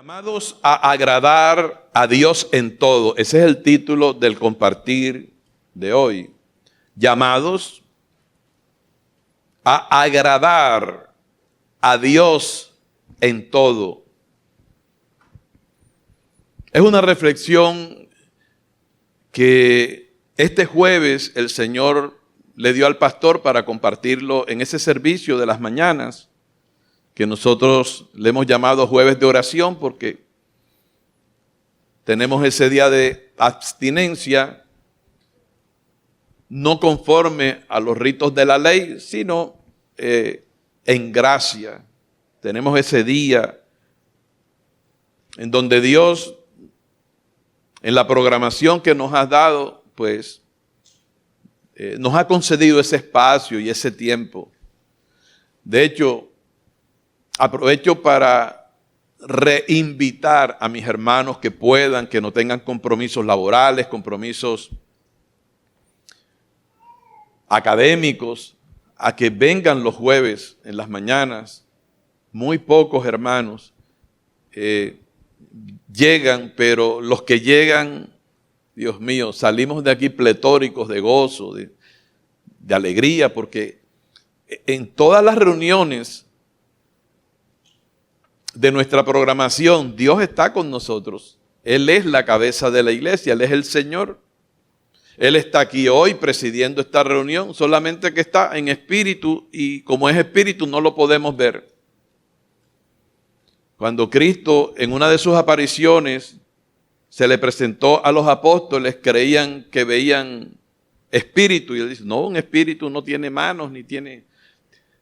Llamados a agradar a Dios en todo. Ese es el título del compartir de hoy. Llamados a agradar a Dios en todo. Es una reflexión que este jueves el Señor le dio al pastor para compartirlo en ese servicio de las mañanas, que nosotros le hemos llamado jueves de oración porque tenemos ese día de abstinencia, no conforme a los ritos de la ley, sino en gracia. Tenemos ese día en donde Dios, en la programación que nos ha dado, pues nos ha concedido ese espacio y ese tiempo. De hecho, aprovecho para reinvitar a mis hermanos que puedan, que no tengan compromisos laborales, compromisos académicos, a que vengan los jueves en las mañanas. Muy pocos hermanos llegan, pero los que llegan, Dios mío, salimos de aquí pletóricos de gozo, de alegría, porque en todas las reuniones de nuestra programación, Dios está con nosotros. Él es la cabeza de la iglesia, Él es el Señor. Él está aquí hoy presidiendo esta reunión, solamente que está en espíritu y como es espíritu no lo podemos ver. Cuando Cristo en una de sus apariciones se le presentó a los apóstoles, creían que veían espíritu y Él dice, no, un espíritu no tiene manos ni tiene...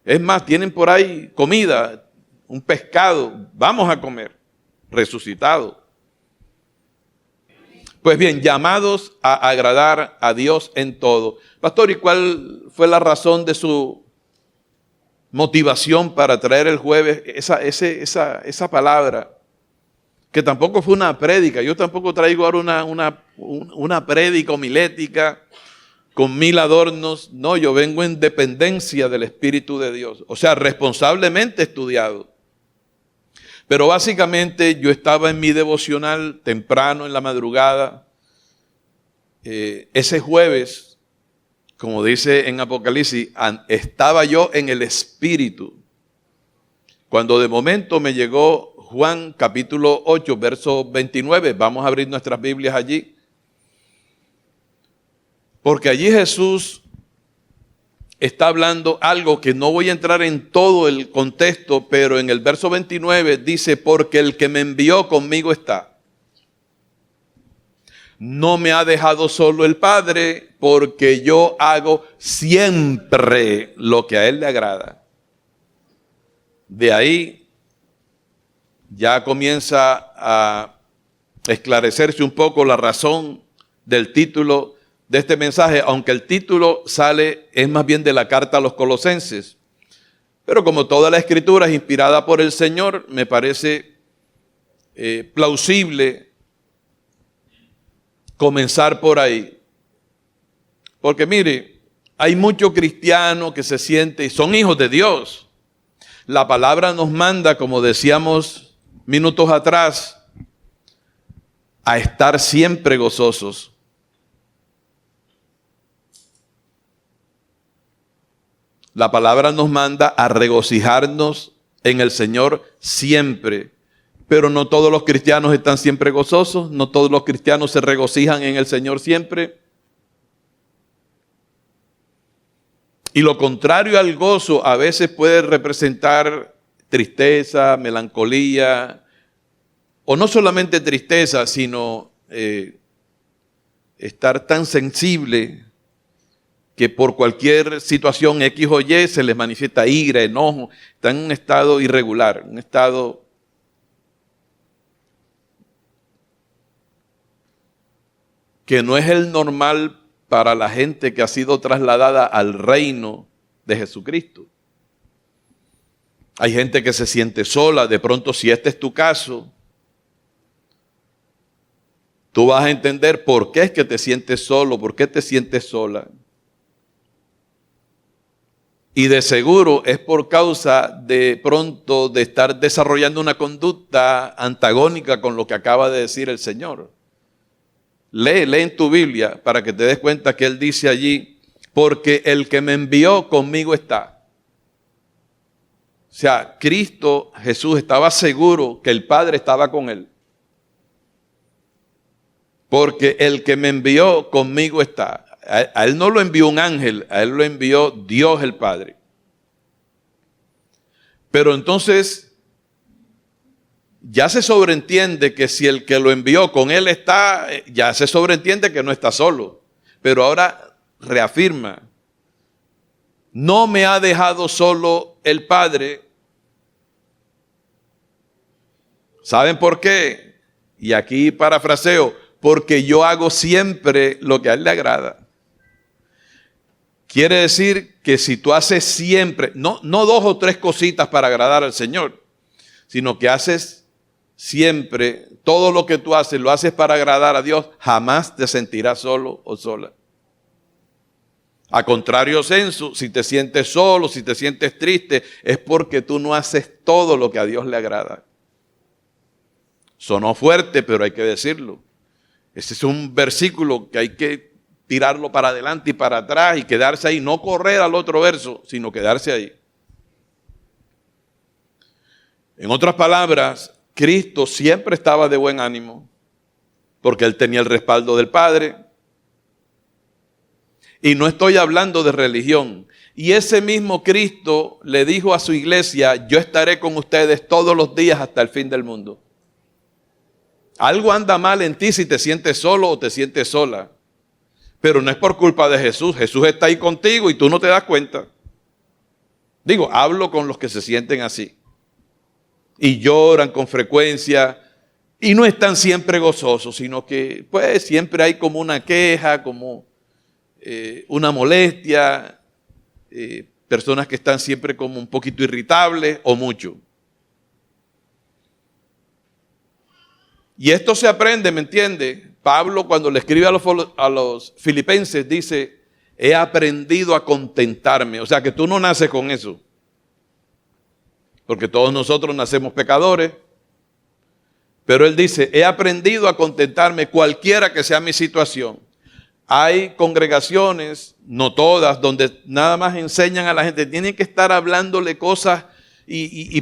Es más, tienen por ahí comida, un pescado, vamos a comer, resucitado. Pues bien, llamados a agradar a Dios en todo. Pastor, ¿y cuál fue la razón de su motivación para traer el jueves esa palabra? Que tampoco fue una prédica, yo tampoco traigo ahora una prédica homilética con 1000 adornos. No, yo vengo en dependencia del Espíritu de Dios, o sea, responsablemente estudiado. Pero básicamente yo estaba en mi devocional temprano en la madrugada. Ese jueves, como dice en Apocalipsis, estaba yo en el Espíritu. Cuando de momento me llegó Juan capítulo 8, verso 29. Vamos a abrir nuestras Biblias allí. Porque allí Jesús está hablando algo que no voy a entrar en todo el contexto, pero en el verso 29 dice, porque el que me envió conmigo está. No me ha dejado solo el Padre, porque yo hago siempre lo que a Él le agrada. De ahí ya comienza a esclarecerse un poco la razón del título de este mensaje, aunque el título es más bien de la carta a los Colosenses. Pero como toda la escritura es inspirada por el Señor, me parece plausible comenzar por ahí. Porque mire, hay muchos cristianos que se sienten y son hijos de Dios. La palabra nos manda, como decíamos minutos atrás, a estar siempre gozosos. La palabra nos manda a regocijarnos en el Señor siempre, pero no todos los cristianos están siempre gozosos, no todos los cristianos se regocijan en el Señor siempre. Y lo contrario al gozo a veces puede representar tristeza, melancolía, o no solamente tristeza, sino estar tan sensible que por cualquier situación X o Y se les manifiesta ira, enojo, están en un estado irregular, un estado que no es el normal para la gente que ha sido trasladada al reino de Jesucristo. Hay gente que se siente sola, de pronto si este es tu caso, tú vas a entender por qué es que te sientes solo, por qué te sientes sola. Y de seguro es por causa de pronto de estar desarrollando una conducta antagónica con lo que acaba de decir el Señor. Lee en tu Biblia para que te des cuenta que Él dice allí, porque el que me envió conmigo está. O sea, Cristo Jesús estaba seguro que el Padre estaba con Él. Porque el que me envió conmigo está. A Él no lo envió un ángel, a Él lo envió Dios el Padre. Pero entonces, ya se sobreentiende que si el que lo envió con Él está, ya se sobreentiende que no está solo. Pero ahora reafirma, no me ha dejado solo el Padre. ¿Saben por qué? Y aquí parafraseo, porque yo hago siempre lo que a Él le agrada. Quiere decir que si tú haces siempre, no 2 o 3 cositas para agradar al Señor, sino que haces siempre, todo lo que tú haces, lo haces para agradar a Dios, jamás te sentirás solo o sola. A contrario sensu, si te sientes solo, si te sientes triste, es porque tú no haces todo lo que a Dios le agrada. Sonó fuerte, pero hay que decirlo. Ese es un versículo que hay que tirarlo para adelante y para atrás y quedarse ahí, no correr al otro verso, sino quedarse ahí. En otras palabras, Cristo siempre estaba de buen ánimo, porque Él tenía el respaldo del Padre. Y no estoy hablando de religión. Y ese mismo Cristo le dijo a su iglesia, yo estaré con ustedes todos los días hasta el fin del mundo. Algo anda mal en ti si te sientes solo o te sientes sola. Pero no es por culpa de Jesús. Jesús está ahí contigo y tú no te das cuenta. Digo, hablo con los que se sienten así. Y lloran con frecuencia. Y no están siempre gozosos, sino que pues siempre hay como una queja, como una molestia. Personas que están siempre como un poquito irritables o mucho. Y esto se aprende, ¿me entiende? Pablo cuando le escribe a los filipenses dice, he aprendido a contentarme. O sea que tú no naces con eso. Porque todos nosotros nacemos pecadores. Pero él dice, he aprendido a contentarme cualquiera que sea mi situación. Hay congregaciones, no todas, donde nada más enseñan a la gente. Tienen que estar hablándole cosas y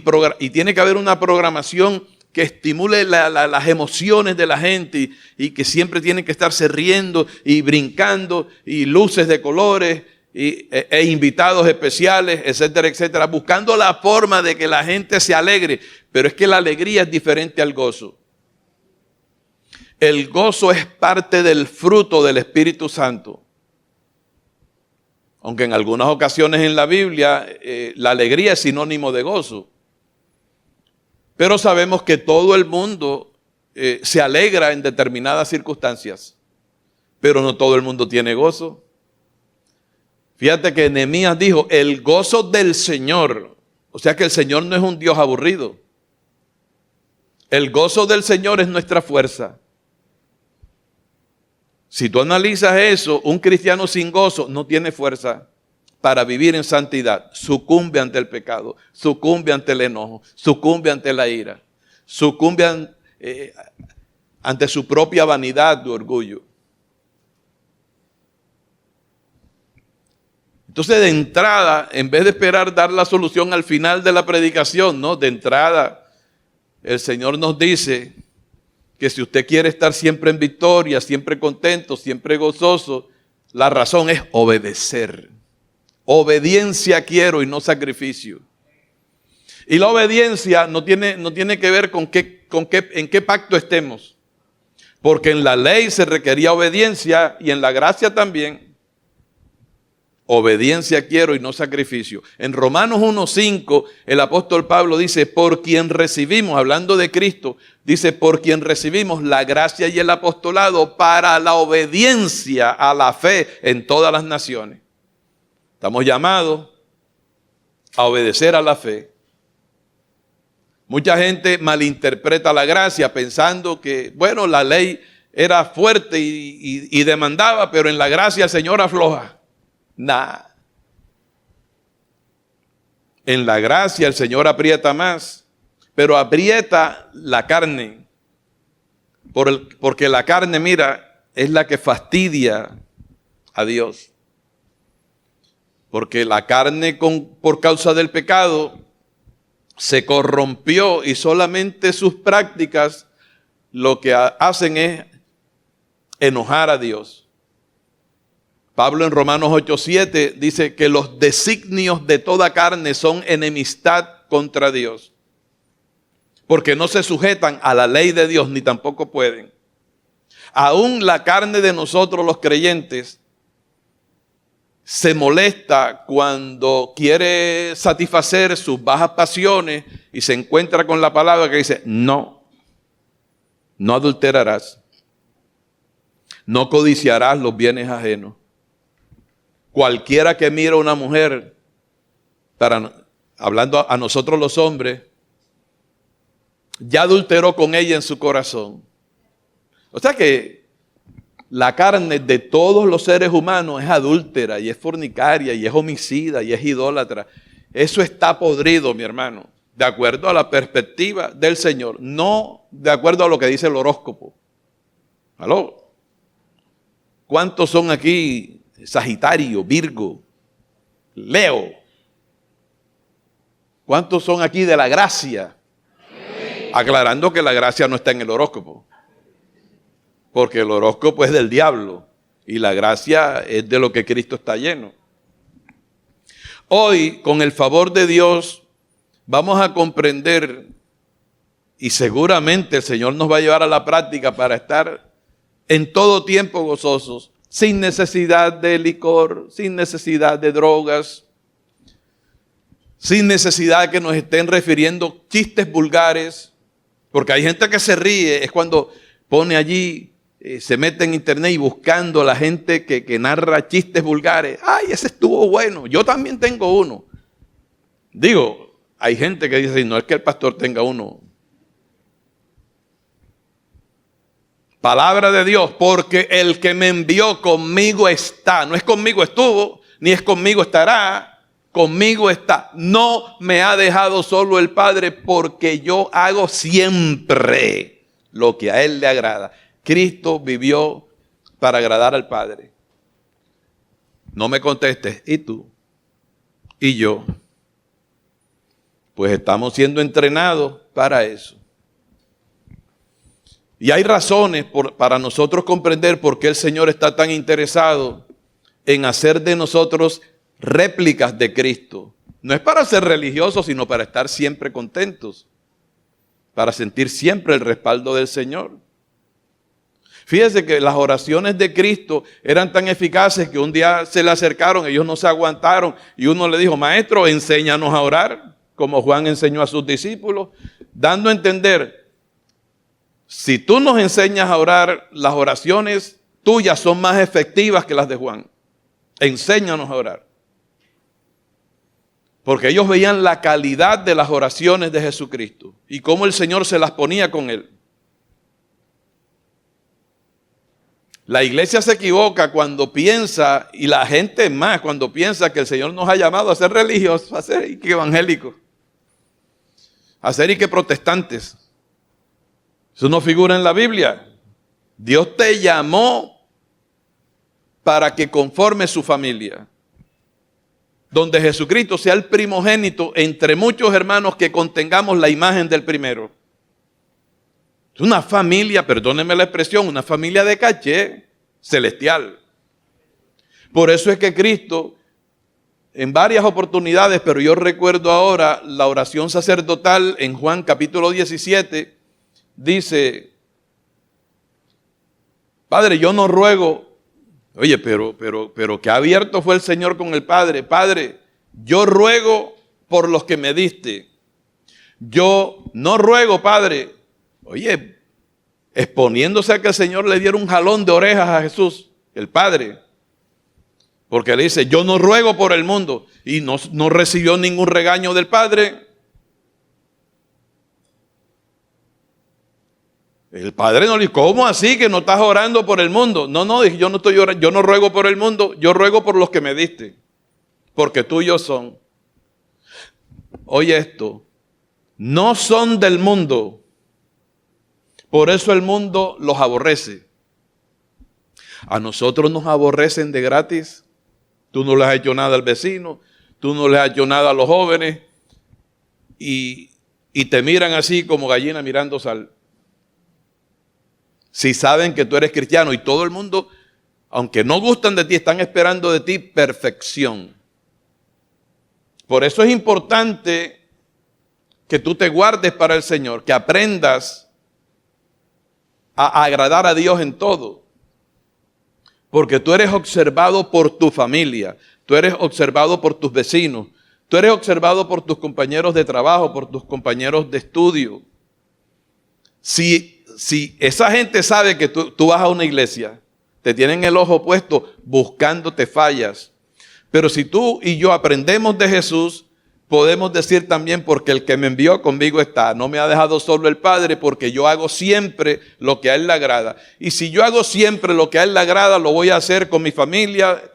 tiene que haber una programación que estimule las emociones de la gente y que siempre tienen que estarse riendo y brincando y luces de colores e invitados especiales, etcétera, etcétera, buscando la forma de que la gente se alegre. Pero es que la alegría es diferente al gozo. El gozo es parte del fruto del Espíritu Santo. Aunque en algunas ocasiones en la Biblia la alegría es sinónimo de gozo. Pero sabemos que todo el mundo se alegra en determinadas circunstancias, pero no todo el mundo tiene gozo. Fíjate que Nehemías dijo, el gozo del Señor, o sea que el Señor no es un Dios aburrido. El gozo del Señor es nuestra fuerza. Si tú analizas eso, un cristiano sin gozo no tiene fuerza para vivir en santidad, sucumbe ante el pecado, sucumbe ante el enojo, sucumbe ante la ira, sucumbe ante su propia vanidad de orgullo. Entonces, de entrada, en vez de esperar dar la solución al final de la predicación, ¿no? De entrada, el Señor nos dice que si usted quiere estar siempre en victoria, siempre contento, siempre gozoso, la razón es obedecer. Obediencia quiero y no sacrificio. Y la obediencia no tiene que ver en qué pacto estemos. Porque en la ley se requería obediencia y en la gracia también. Obediencia quiero y no sacrificio. En Romanos 1:5 el apóstol Pablo dice, por quien recibimos, hablando de Cristo, dice, por quien recibimos la gracia y el apostolado para la obediencia a la fe en todas las naciones. Estamos llamados a obedecer a la fe. Mucha gente malinterpreta la gracia pensando que, bueno, la ley era fuerte y demandaba, pero en la gracia el Señor afloja. Nah. En la gracia el Señor aprieta más, pero aprieta la carne. Porque la carne, mira, es la que fastidia a Dios. Porque la carne por causa del pecado se corrompió y solamente sus prácticas lo que hacen es enojar a Dios. Pablo en Romanos 8:7 dice que los designios de toda carne son enemistad contra Dios, porque no se sujetan a la ley de Dios ni tampoco pueden. Aún la carne de nosotros los creyentes se molesta cuando quiere satisfacer sus bajas pasiones y se encuentra con la palabra que dice: no adulterarás, no codiciarás los bienes ajenos. Cualquiera que mira a una mujer, hablando a nosotros los hombres, ya adulteró con ella en su corazón. O sea que la carne de todos los seres humanos es adúltera y es fornicaria y es homicida y es idólatra. Eso está podrido, mi hermano, de acuerdo a la perspectiva del Señor, no de acuerdo a lo que dice el horóscopo. ¿Aló? ¿Cuántos son aquí Sagitario, Virgo, Leo? ¿Cuántos son aquí de la gracia? Aclarando que la gracia no está en el horóscopo, porque el horóscopo es del diablo y la gracia es de lo que Cristo está lleno. Hoy, con el favor de Dios, vamos a comprender, y seguramente el Señor nos va a llevar a la práctica para estar en todo tiempo gozosos, sin necesidad de licor, sin necesidad de drogas, sin necesidad que nos estén refiriendo chistes vulgares, porque hay gente que se ríe, es cuando pone allí, se mete en internet y buscando a la gente que narra chistes vulgares. ¡Ay, ese estuvo bueno! Yo también tengo uno. Digo, hay gente que dice, no es que el pastor tenga uno. Palabra de Dios, porque el que me envió conmigo está. No es conmigo estuvo, ni es conmigo estará, conmigo está. No me ha dejado solo el Padre, porque yo hago siempre lo que a Él le agrada. Cristo vivió para agradar al Padre. No me contestes, ¿y tú? ¿Y yo? Pues estamos siendo entrenados para eso. Y hay razones para nosotros comprender por qué el Señor está tan interesado en hacer de nosotros réplicas de Cristo. No es para ser religiosos, sino para estar siempre contentos, para sentir siempre el respaldo del Señor. Fíjese que las oraciones de Cristo eran tan eficaces que un día se le acercaron, ellos no se aguantaron y uno le dijo: maestro, enséñanos a orar, como Juan enseñó a sus discípulos, dando a entender, si tú nos enseñas a orar, las oraciones tuyas son más efectivas que las de Juan. Enséñanos a orar. Porque ellos veían la calidad de las oraciones de Jesucristo y cómo el Señor se las ponía con él. La iglesia se equivoca cuando piensa, y la gente más, cuando piensa que el Señor nos ha llamado a ser religiosos, a ser y que evangélicos, a ser y que protestantes. Eso no figura en la Biblia. Dios te llamó para que conformes su familia, donde Jesucristo sea el primogénito entre muchos hermanos, que contengamos la imagen del primero. Es una familia, perdónenme la expresión, una familia de caché celestial. Por eso es que Cristo, en varias oportunidades, pero yo recuerdo ahora la oración sacerdotal en Juan capítulo 17, dice: Padre, yo no ruego. Oye, pero qué abierto fue el Señor con el Padre. Padre, yo ruego por los que me diste. Yo no ruego, Padre. Oye, exponiéndose a que el Señor le diera un jalón de orejas a Jesús, el Padre. Porque le dice: yo no ruego por el mundo. Y no recibió ningún regaño del Padre. El Padre no le dijo: ¿cómo así que no estás orando por el mundo? No, dije, yo no estoy orando, yo no ruego por el mundo, yo ruego por los que me diste, porque tuyos son. oye esto, no son del mundo, por eso el mundo los aborrece. A nosotros nos aborrecen de gratis. Tú no le has hecho nada al vecino, tú no le has hecho nada a los jóvenes y te miran así como gallina mirando sal. Si saben que tú eres cristiano y todo el mundo, aunque no gustan de ti, están esperando de ti perfección. Por eso es importante que tú te guardes para el Señor, que aprendas a agradar a Dios en todo. Porque tú eres observado por tu familia, tú eres observado por tus vecinos, tú eres observado por tus compañeros de trabajo, por tus compañeros de estudio. Si esa gente sabe que tú vas a una iglesia, te tienen el ojo puesto buscándote fallas. Pero si tú y yo aprendemos de Jesús, podemos decir también, porque el que me envió conmigo está. No me ha dejado solo el Padre, porque yo hago siempre lo que a Él le agrada. Y si yo hago siempre lo que a Él le agrada, lo voy a hacer con mi familia,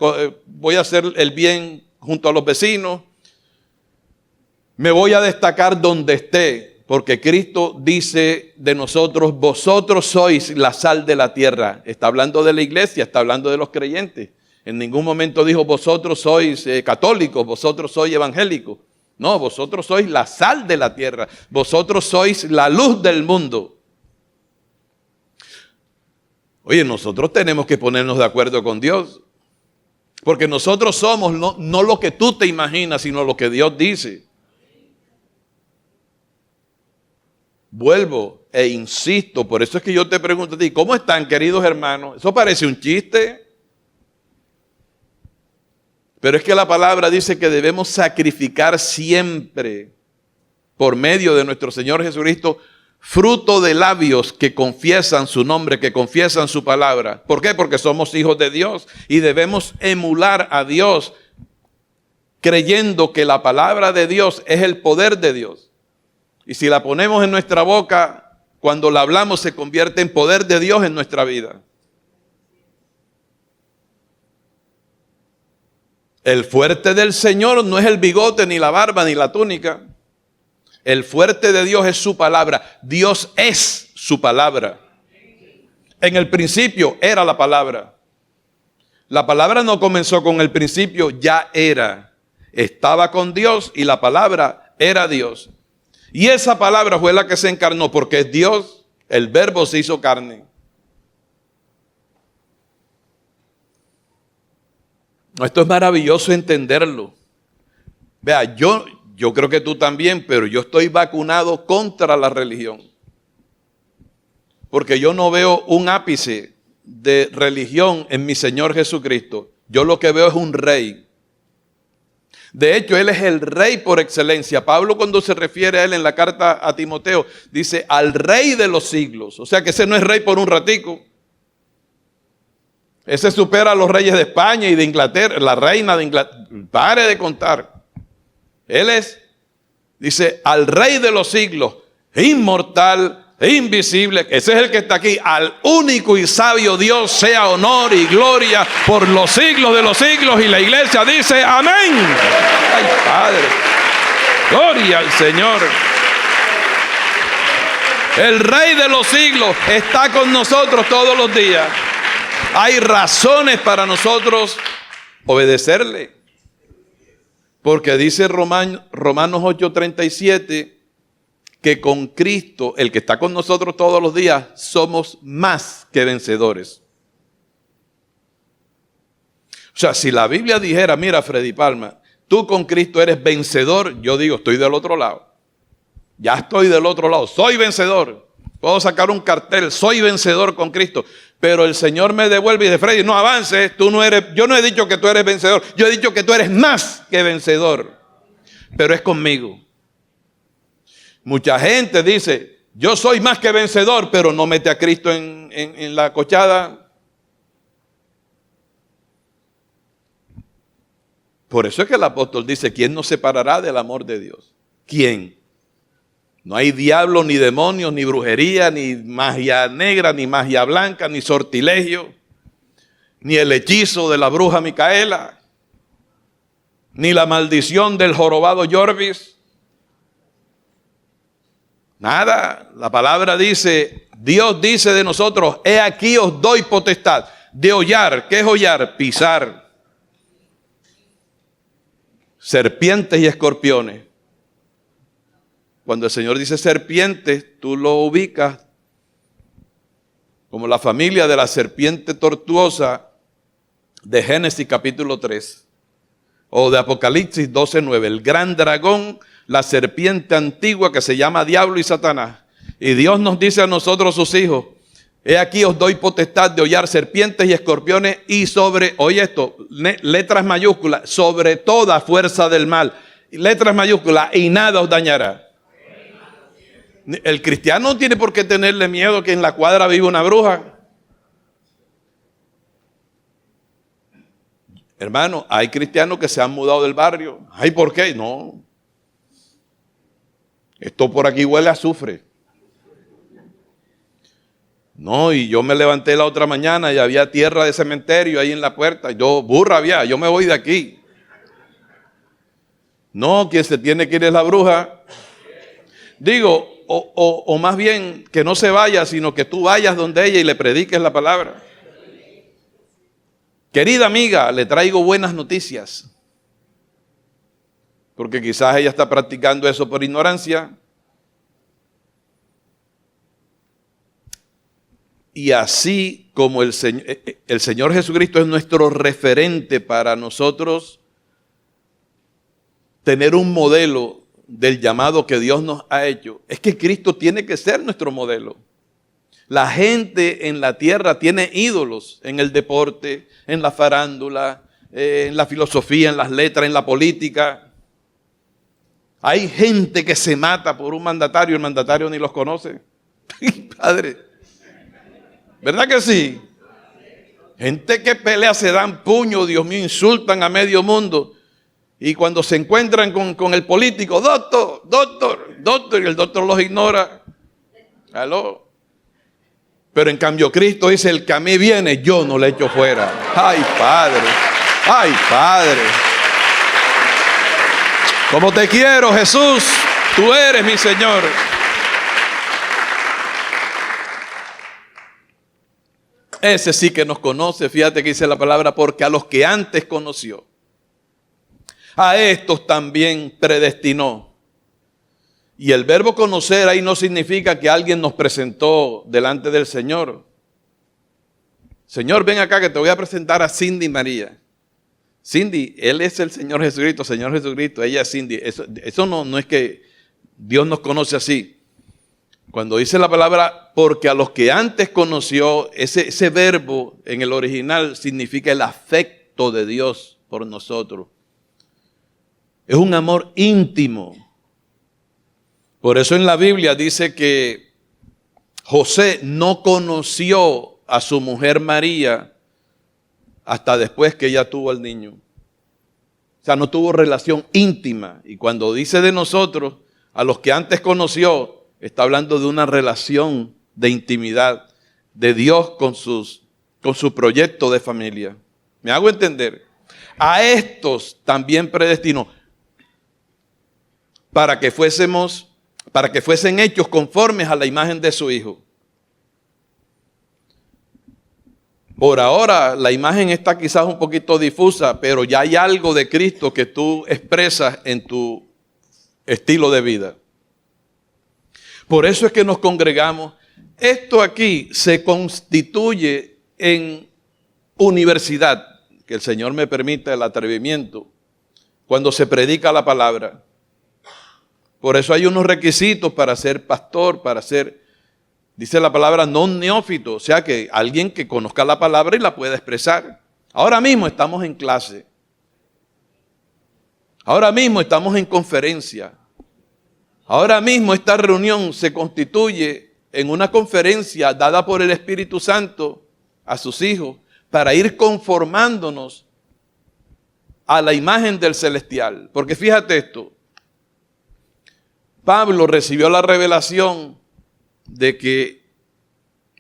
voy a hacer el bien junto a los vecinos. Me voy a destacar donde esté, porque Cristo dice de nosotros, vosotros sois la sal de la tierra. Está hablando de la iglesia, está hablando de los creyentes. En ningún momento dijo, vosotros sois católicos, vosotros sois evangélicos. No, vosotros sois la sal de la tierra. Vosotros sois la luz del mundo. Oye, nosotros tenemos que ponernos de acuerdo con Dios. Porque nosotros somos no lo que tú te imaginas, sino lo que Dios dice. Vuelvo e insisto, por eso es que yo te pregunto a ti, ¿cómo están, queridos hermanos? Eso parece un chiste. Pero es que la palabra dice que debemos sacrificar siempre por medio de nuestro Señor Jesucristo fruto de labios que confiesan su nombre, que confiesan su palabra. ¿Por qué? Porque somos hijos de Dios y debemos emular a Dios creyendo que la palabra de Dios es el poder de Dios. Y si la ponemos en nuestra boca, cuando la hablamos se convierte en poder de Dios en nuestra vida. El fuerte del Señor no es el bigote, ni la barba, ni la túnica. El fuerte de Dios es su palabra. Dios es su palabra. En el principio era la palabra. La palabra no comenzó con el principio, ya era. Estaba con Dios y la palabra era Dios. Y esa palabra fue la que se encarnó, porque es Dios, el verbo se hizo carne. Esto es maravilloso entenderlo. Vea, yo creo que tú también, pero yo estoy vacunado contra la religión. Porque yo no veo un ápice de religión en mi Señor Jesucristo. Yo lo que veo es un rey. De hecho, Él es el rey por excelencia. Pablo, cuando se refiere a Él en la carta a Timoteo, dice al rey de los siglos. O sea que ese no es rey por un ratico. Ese supera a los reyes de España y de Inglaterra, la reina de Inglaterra. Pare de contar. Él dice, al rey de los siglos, inmortal, invisible. Ese es el que está aquí. Al único y sabio Dios sea honor y gloria por los siglos de los siglos. Y la iglesia dice, amén. Ay, Padre. Gloria al Señor. El rey de los siglos está con nosotros todos los días. Hay razones para nosotros obedecerle. Porque dice Romanos 8:37 que con Cristo, el que está con nosotros todos los días, somos más que vencedores. O sea, si la Biblia dijera, mira Freddy Palma, tú con Cristo eres vencedor, yo digo, estoy del otro lado. Ya estoy del otro lado, soy vencedor. Puedo sacar un cartel, soy vencedor con Cristo. Pero el Señor me devuelve y dice, Freddy, no avances, tú no eres, yo no he dicho que tú eres vencedor, yo he dicho que tú eres más que vencedor. Pero es conmigo. Mucha gente dice, yo soy más que vencedor, pero no mete a Cristo en la cochada. Por eso es que el apóstol dice, ¿quién nos separará del amor de Dios? ¿Quién? No hay diablo, ni demonios, ni brujería, ni magia negra, ni magia blanca, ni sortilegio, ni el hechizo de la bruja Micaela, ni la maldición del jorobado Jorvis, Nada, la palabra dice, Dios dice de nosotros, he aquí os doy potestad de hollar. ¿Qué es hollar? Pisar serpientes y escorpiones. Cuando el Señor dice serpientes, tú lo ubicas como la familia de la serpiente tortuosa de Génesis capítulo 3 o de Apocalipsis 12:9, el gran dragón, la serpiente antigua que se llama Diablo y Satanás. Y Dios nos dice a nosotros sus hijos, he aquí os doy potestad de hollar serpientes y escorpiones y sobre, oye esto, letras mayúsculas, sobre toda fuerza del mal, letras mayúsculas, y nada os dañará. El cristiano no tiene por qué tenerle miedo que en la cuadra vive una bruja. Hermano, hay cristianos que se han mudado del barrio. Ay, ¿por qué? No. Esto por aquí huele a azufre. No, y yo me levanté la otra mañana y había tierra de cementerio ahí en la puerta. Yo, burra había, yo me voy de aquí. No, quien se tiene que ir es la bruja. Digo, o más bien que no se vaya, sino que tú vayas donde ella y le prediques la palabra. Querida amiga, le traigo buenas noticias. Porque quizás ella está practicando eso por ignorancia. Y así como el Señor Jesucristo es nuestro referente para nosotros tener un modelo del llamado que Dios nos ha hecho, es que Cristo tiene que ser nuestro modelo. La gente en la tierra tiene ídolos en el deporte, en la farándula, en la filosofía, en las letras, en la política. Hay gente que se mata por un mandatario, el mandatario ni los conoce. Padre, ¿verdad que sí? Gente que pelea, se dan puños, Dios mío, insultan a medio mundo. Y cuando se encuentran con el político, doctor, y el doctor los ignora. ¿Aló? Pero en cambio Cristo dice, el que a mí viene, yo no le echo fuera. Ay, Padre, ay, Padre. Como te quiero, Jesús, tú eres mi Señor. Ese sí que nos conoce, fíjate que dice la palabra, porque a los que antes conoció, a estos también predestinó. Y el verbo conocer ahí no significa que alguien nos presentó delante del Señor. Señor, ven acá que te voy a presentar a Cindy María. Cindy, él es el Señor Jesucristo, ella es Cindy. Eso no es que Dios nos conoce así. Cuando dice la palabra, porque a los que antes conoció, ese verbo en el original significa el afecto de Dios por nosotros. Es un amor íntimo. Por eso en la Biblia dice que José no conoció a su mujer María hasta después que ella tuvo al niño. O sea, no tuvo relación íntima. Y cuando dice de nosotros, a los que antes conoció, está hablando de una relación de intimidad de Dios con su proyecto de familia. ¿Me hago entender? A estos también predestinó para que fuesen hechos conformes a la imagen de su Hijo. Por ahora la imagen está quizás un poquito difusa, pero ya hay algo de Cristo que tú expresas en tu estilo de vida. Por eso es que nos congregamos. Esto aquí se constituye en universidad, que el Señor me permita el atrevimiento, cuando se predica la palabra. Por eso hay unos requisitos para ser pastor, para ser, dice la palabra, no neófito, o sea que alguien que conozca la palabra y la pueda expresar. Ahora mismo estamos en clase. Ahora mismo estamos en conferencia. Ahora mismo esta reunión se constituye en una conferencia dada por el Espíritu Santo a sus hijos para ir conformándonos a la imagen del celestial. Porque fíjate esto, Pablo recibió la revelación de que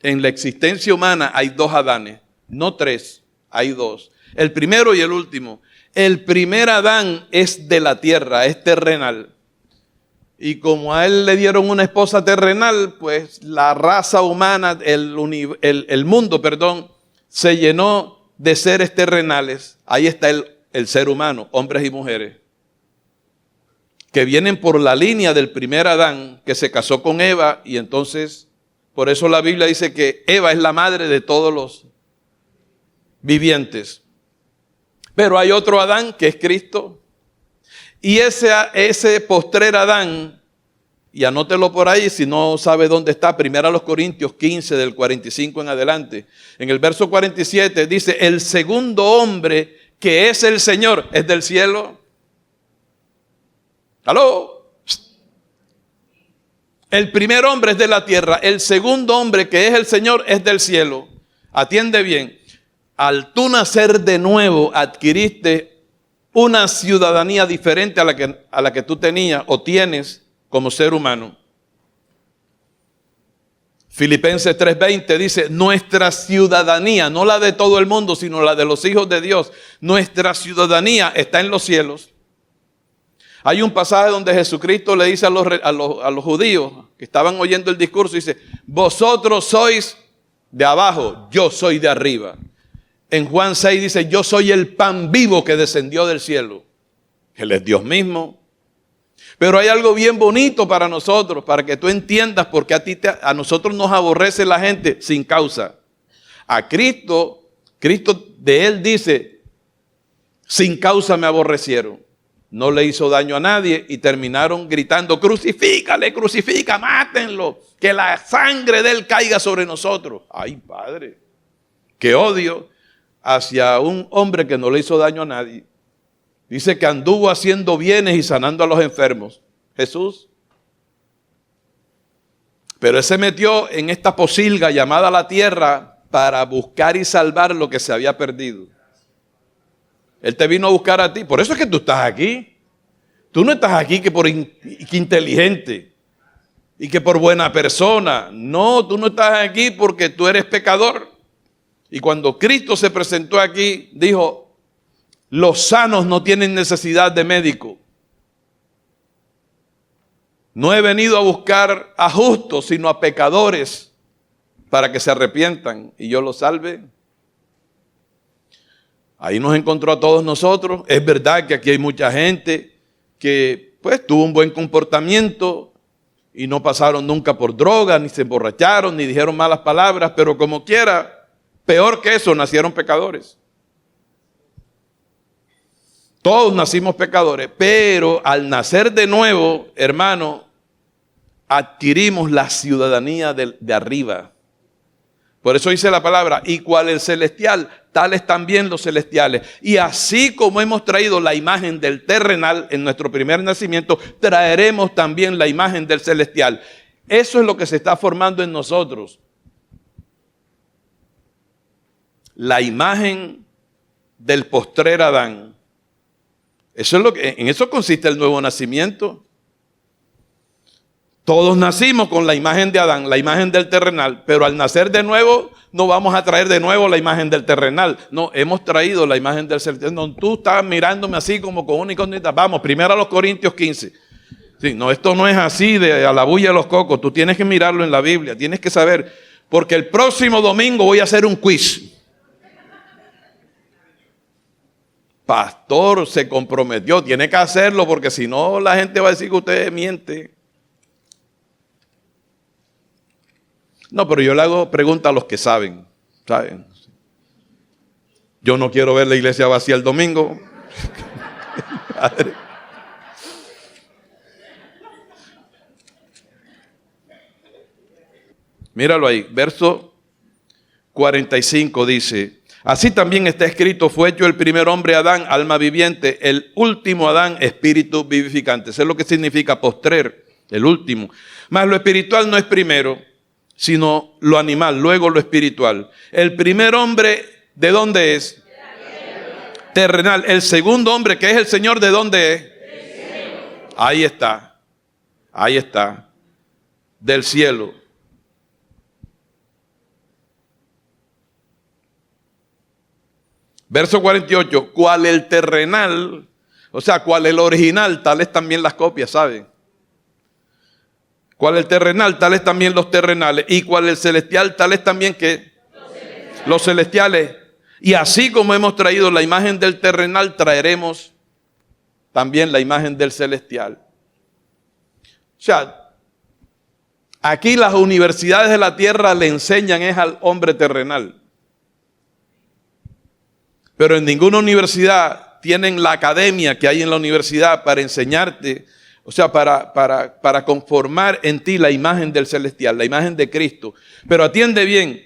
en la existencia humana hay dos Adanes, no tres, hay dos. El primero y el último. El primer Adán es de la tierra, es terrenal. Y como a él le dieron una esposa terrenal, pues la raza humana, el mundo, se llenó de seres terrenales. Ahí está el ser humano, hombres y mujeres, que vienen por la línea del primer Adán, que se casó con Eva, y entonces, por eso la Biblia dice que Eva es la madre de todos los vivientes. Pero hay otro Adán, que es Cristo, y ese postrer Adán, y anótelo por ahí si no sabe dónde está, 1 Corintios 15 del 45 en adelante. En el verso 47 dice, el segundo hombre que es el Señor es del cielo. ¿Aló? El primer hombre es de la tierra, el segundo hombre que es el Señor es del cielo. Atiende bien, al tú nacer de nuevo adquiriste una ciudadanía diferente a la que tú tenías o tienes como ser humano. Filipenses 3:20 dice, nuestra ciudadanía, no la de todo el mundo, sino la de los hijos de Dios, nuestra ciudadanía está en los cielos. Hay un pasaje donde Jesucristo le dice a los judíos que estaban oyendo el discurso, dice, vosotros sois de abajo, yo soy de arriba. En Juan 6 dice, yo soy el pan vivo que descendió del cielo. Él es Dios mismo. Pero hay algo bien bonito para nosotros, para que tú entiendas por qué a nosotros nos aborrece la gente sin causa. A Cristo de Él dice, sin causa me aborrecieron. No le hizo daño a nadie y terminaron gritando, crucifícale, crucifica, mátenlo, que la sangre de Él caiga sobre nosotros. Ay, Padre, qué odio hacia un hombre que no le hizo daño a nadie. Dice que anduvo haciendo bienes y sanando a los enfermos. Jesús. Pero Él se metió en esta pocilga llamada la tierra para buscar y salvar lo que se había perdido. Él te vino a buscar a ti. Por eso es que tú estás aquí. Tú no estás aquí que inteligente y que por buena persona. No, tú no estás aquí porque tú eres pecador. Y cuando Cristo se presentó aquí, dijo, los sanos no tienen necesidad de médico. No he venido a buscar a justos, sino a pecadores para que se arrepientan y yo los salve. Ahí nos encontró a todos nosotros. Es verdad que aquí hay mucha gente que pues tuvo un buen comportamiento y no pasaron nunca por drogas, ni se emborracharon, ni dijeron malas palabras, pero como quiera, peor que eso, nacieron pecadores. Todos nacimos pecadores, pero al nacer de nuevo, hermano, adquirimos la ciudadanía de arriba. Por eso dice la palabra, y cual el celestial, tales también los celestiales. Y así como hemos traído la imagen del terrenal en nuestro primer nacimiento, traeremos también la imagen del celestial. Eso es lo que se está formando en nosotros. La imagen del postrer Adán. En eso consiste el nuevo nacimiento. Todos nacimos con la imagen de Adán, la imagen del terrenal, pero al nacer de nuevo no vamos a traer de nuevo la imagen del terrenal. No, hemos traído la imagen del celestial. No, tú estás mirándome así como con una incógnita. Vamos, 1 Corintios 15. Sí, no, esto no es así de a la bulla de los cocos. Tú tienes que mirarlo en la Biblia, tienes que saber, porque el próximo domingo voy a hacer un quiz. Pastor se comprometió, tiene que hacerlo porque si no la gente va a decir que usted miente. No, pero yo le hago preguntas a los que saben. Yo no quiero ver la iglesia vacía el domingo. Míralo ahí, verso 45 dice, así también está escrito, fue hecho el primer hombre Adán, alma viviente, el último Adán, espíritu vivificante. Eso es lo que significa postrer, el último. Mas lo espiritual no es primero, sino lo animal, luego lo espiritual. El primer hombre, ¿de dónde es? Terrenal. El segundo hombre, que es el Señor, ¿de dónde es? Ahí está. Ahí está. Del cielo. Verso 48, cual el terrenal, o sea, cual el original, tales también las copias, ¿saben? ¿Cuál es el terrenal? Tales también los terrenales. ¿Y cuál es el celestial? Tales también que los celestiales. Y así como hemos traído la imagen del terrenal, traeremos también la imagen del celestial. O sea, aquí las universidades de la tierra le enseñan es al hombre terrenal. Pero en ninguna universidad tienen la academia que hay en la universidad para enseñarte, o sea, para conformar en ti la imagen del celestial, la imagen de Cristo. Pero atiende bien,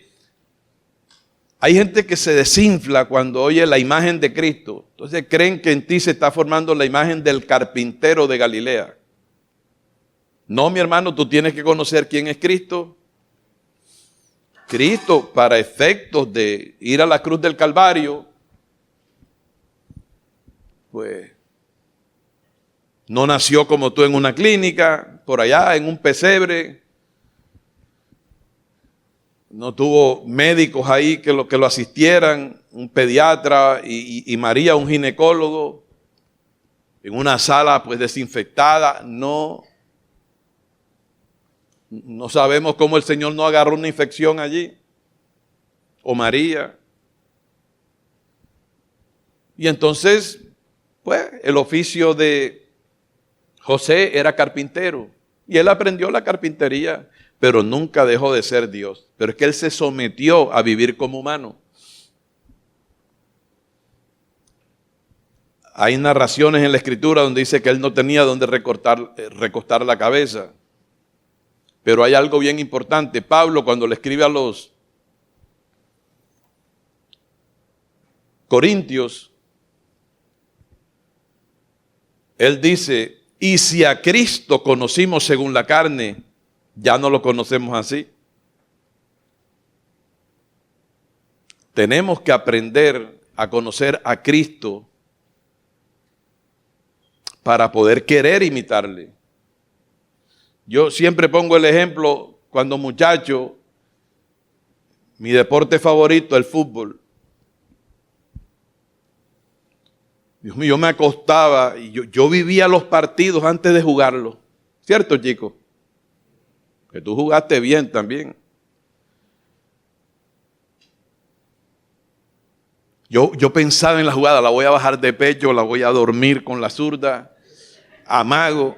hay gente que se desinfla cuando oye la imagen de Cristo. Entonces creen que en ti se está formando la imagen del carpintero de Galilea. No, mi hermano, tú tienes que conocer quién es Cristo. Cristo, para efectos de ir a la cruz del Calvario, pues no nació como tú en una clínica, por allá en un pesebre. No tuvo médicos ahí que lo asistieran, un pediatra y María un ginecólogo, en una sala pues desinfectada. No sabemos cómo el Señor no agarró una infección allí, o María. Y entonces, pues el oficio de José era carpintero y él aprendió la carpintería, pero nunca dejó de ser Dios. Pero es que él se sometió a vivir como humano. Hay narraciones en la Escritura donde dice que él no tenía donde recostar la cabeza. Pero hay algo bien importante. Pablo, cuando le escribe a los Corintios, él dice, y si a Cristo conocimos según la carne, ya no lo conocemos así. Tenemos que aprender a conocer a Cristo para poder querer imitarle. Yo siempre pongo el ejemplo, cuando muchacho, mi deporte favorito, el fútbol. Dios mío, yo me acostaba y yo vivía los partidos antes de jugarlos. ¿Cierto, chicos? Que tú jugaste bien también. Yo pensaba en la jugada, la voy a bajar de pecho, la voy a dormir con la zurda, amago,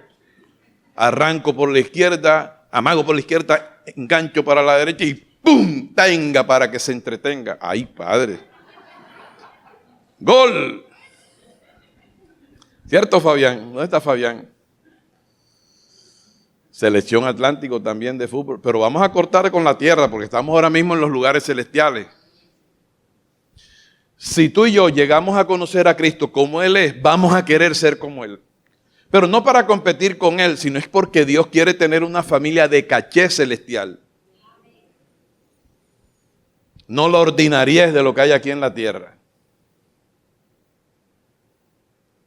arranco por la izquierda, amago por la izquierda, engancho para la derecha y ¡pum! Tenga para que se entretenga. ¡Ay, padre! ¡Gol! ¿Cierto, Fabián? ¿Dónde está Fabián? Selección Atlántico también de fútbol. Pero vamos a cortar con la tierra porque estamos ahora mismo en los lugares celestiales. Si tú y yo llegamos a conocer a Cristo como Él es, vamos a querer ser como Él. Pero no para competir con Él, sino es porque Dios quiere tener una familia de caché celestial. No la ordinariez de lo que hay aquí en la tierra.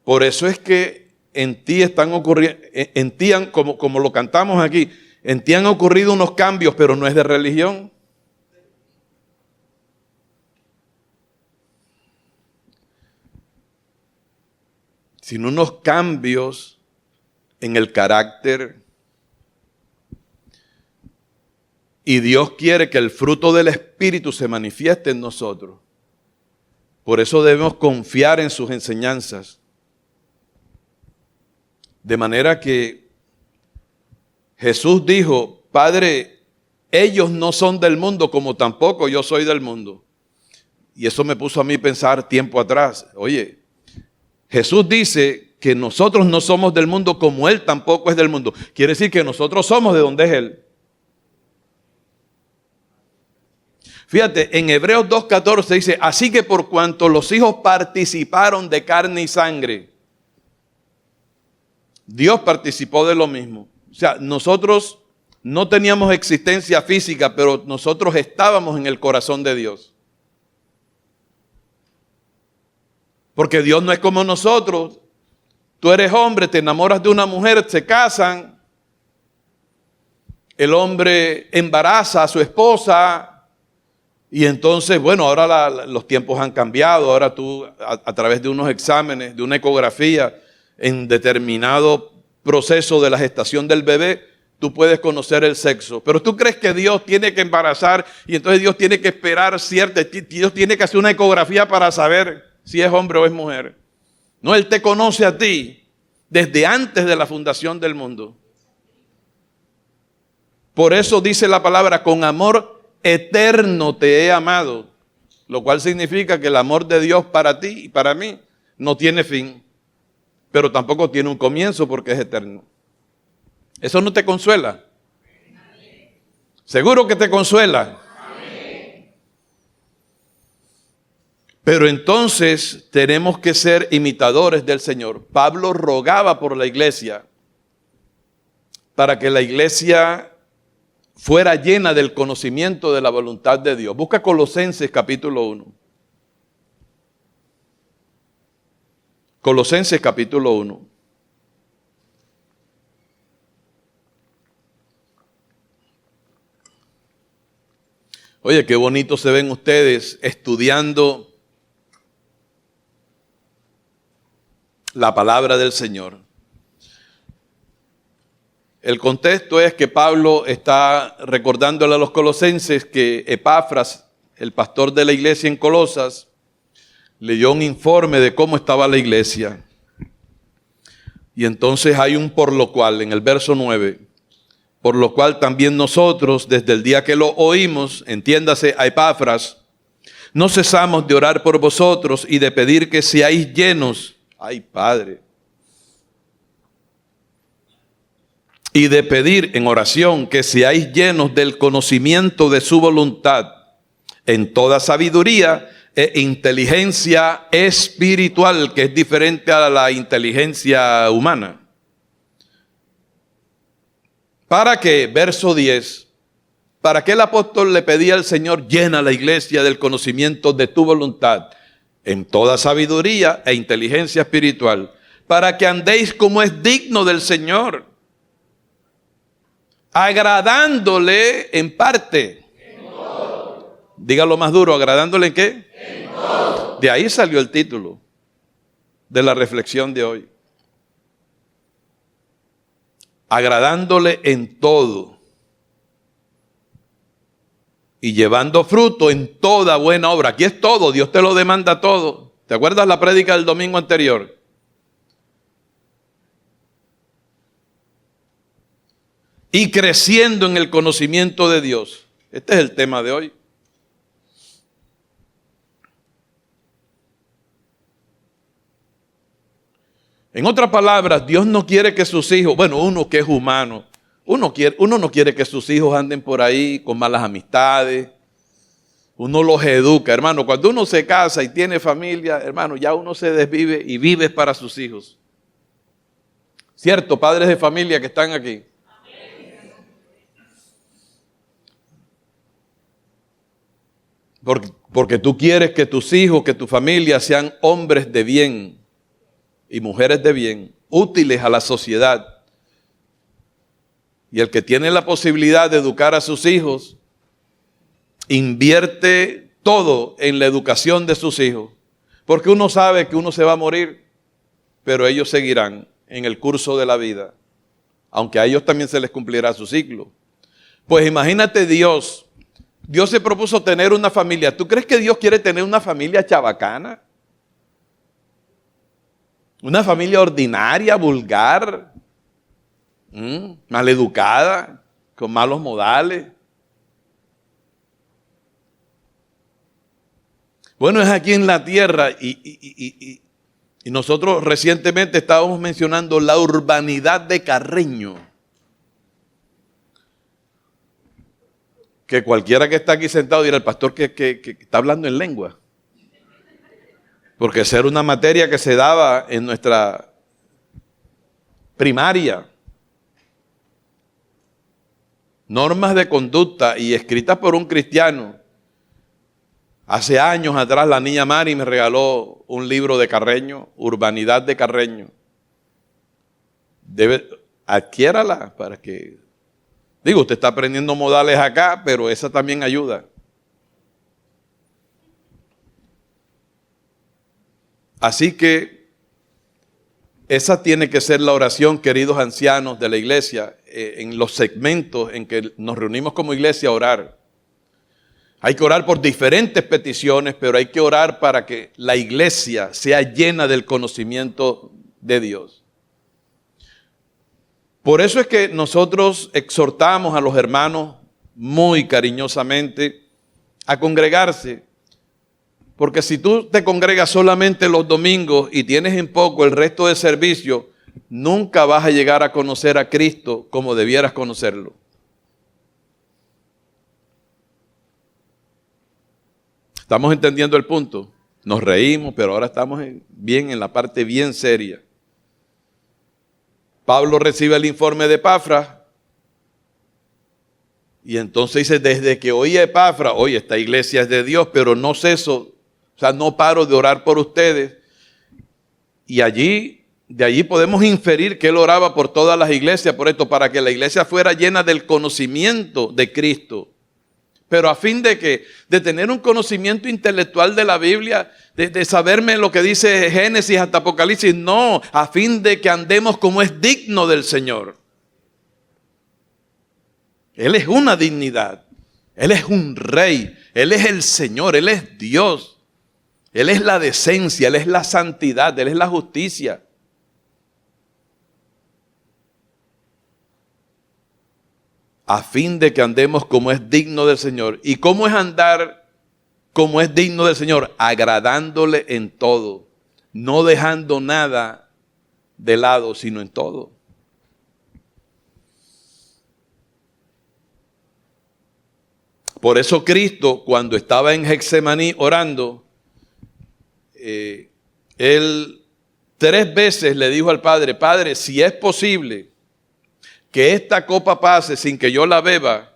Por eso es que en ti están ocurriendo, como lo cantamos aquí, en ti han ocurrido unos cambios, pero no es de religión. Sino unos cambios en el carácter. Y Dios quiere que el fruto del Espíritu se manifieste en nosotros. Por eso debemos confiar en sus enseñanzas. De manera que Jesús dijo, Padre, ellos no son del mundo como tampoco yo soy del mundo. Y eso me puso a mí a pensar tiempo atrás. Oye, Jesús dice que nosotros no somos del mundo como Él tampoco es del mundo. Quiere decir que nosotros somos de donde es Él. Fíjate, en Hebreos 2:14 dice, así que por cuanto los hijos participaron de carne y sangre, Dios participó de lo mismo. O sea, nosotros no teníamos existencia física, pero nosotros estábamos en el corazón de Dios. Porque Dios no es como nosotros. Tú eres hombre, te enamoras de una mujer, se casan. El hombre embaraza a su esposa. Y entonces, bueno, ahora los tiempos han cambiado. Ahora tú, a través de unos exámenes, de una ecografía, en determinado proceso de la gestación del bebé, tú puedes conocer el sexo. Pero tú crees que Dios tiene que embarazar y entonces Dios tiene que esperar Dios tiene que hacer una ecografía para saber si es hombre o es mujer. No, Él te conoce a ti desde antes de la fundación del mundo. Por eso dice la palabra, con amor eterno te he amado. Lo cual significa que el amor de Dios para ti y para mí no tiene fin, pero tampoco tiene un comienzo porque es eterno. ¿Eso no te consuela? ¿Seguro que te consuela? Pero entonces tenemos que ser imitadores del Señor. Pablo rogaba por la iglesia para que la iglesia fuera llena del conocimiento de la voluntad de Dios. Busca Colosenses capítulo 1. Colosenses capítulo 1. Oye, qué bonito se ven ustedes estudiando la palabra del Señor. El contexto es que Pablo está recordándole a los colosenses que Epafras, el pastor de la iglesia en Colosas, leyó un informe de cómo estaba la iglesia. Y entonces hay un por lo cual, en el verso 9, por lo cual también nosotros, desde el día que lo oímos, entiéndase a Epafras, no cesamos de orar por vosotros y de pedir que seáis llenos, ay Padre, y de pedir en oración que seáis llenos del conocimiento de su voluntad, en toda sabiduría e inteligencia espiritual, que es diferente a la inteligencia humana. ¿Para qué? Verso 10. ¿Para qué el apóstol le pedía al Señor, llena la iglesia del conocimiento de tu voluntad, en toda sabiduría e inteligencia espiritual? Para que andéis como es digno del Señor, agradándole en parte. Dígalo más duro, ¿agradándole en qué? En todo. De ahí salió el título de la reflexión de hoy. Agradándole en todo y llevando fruto en toda buena obra. Aquí es todo, Dios te lo demanda todo. ¿Te acuerdas la prédica del domingo anterior? Y creciendo en el conocimiento de Dios. Este es el tema de hoy. En otras palabras, Dios no quiere que sus hijos, bueno, uno que es humano, uno no quiere que sus hijos anden por ahí con malas amistades. Uno los educa, hermano. Cuando uno se casa y tiene familia, hermano, ya uno se desvive y vive para sus hijos. ¿Cierto, padres de familia que están aquí? Porque tú quieres que tus hijos, que tu familia sean hombres de bien y mujeres de bien, útiles a la sociedad. Y el que tiene la posibilidad de educar a sus hijos, invierte todo en la educación de sus hijos. Porque uno sabe que uno se va a morir, pero ellos seguirán en el curso de la vida, aunque a ellos también se les cumplirá su ciclo. Pues imagínate Dios se propuso tener una familia. ¿Tú crees que Dios quiere tener una familia chabacana? Una familia ordinaria, vulgar, maleducada, con malos modales. Bueno, es aquí en la tierra y nosotros recientemente estábamos mencionando la urbanidad de Carreño. Que cualquiera que está aquí sentado dirá, el pastor que está hablando en lengua. Porque esa era una materia que se daba en nuestra primaria. Normas de conducta y escritas por un cristiano. Hace años atrás la niña Mari me regaló un libro de Carreño, Urbanidad de Carreño. Adquiérala para que... Digo, usted está aprendiendo modales acá, pero esa también ayuda. Así que Esa tiene que ser la oración, queridos ancianos de la iglesia, en los segmentos en que nos reunimos como iglesia a orar. Hay que orar por diferentes peticiones, pero hay que orar para que la iglesia sea llena del conocimiento de Dios. Por eso es que nosotros exhortamos a los hermanos muy cariñosamente a congregarse. Porque si tú te congregas solamente los domingos y tienes en poco el resto de servicio, nunca vas a llegar a conocer a Cristo como debieras conocerlo. ¿Estamos entendiendo el punto? Nos reímos, pero ahora estamos bien en la parte bien seria. Pablo recibe el informe de Epafras y entonces dice, desde que oí a Epafras, oye, esta iglesia es de Dios, pero no ceso, o sea, no paro de orar por ustedes. Y de allí podemos inferir que él oraba por todas las iglesias, por esto, para que la iglesia fuera llena del conocimiento de Cristo. Pero a fin de tener un conocimiento intelectual de la Biblia, de saberme lo que dice Génesis hasta Apocalipsis, no, a fin de que andemos como es digno del Señor. Él es una dignidad, Él es un rey, Él es el Señor, Él es Dios, Él es la decencia, Él es la santidad, Él es la justicia. A fin de que andemos como es digno del Señor. ¿Y cómo es andar como es digno del Señor? Agradándole en todo, no dejando nada de lado, sino en todo. Por eso Cristo, cuando estaba en Getsemaní orando, Él 3 veces le dijo al Padre, Padre, si es posible que esta copa pase sin que yo la beba,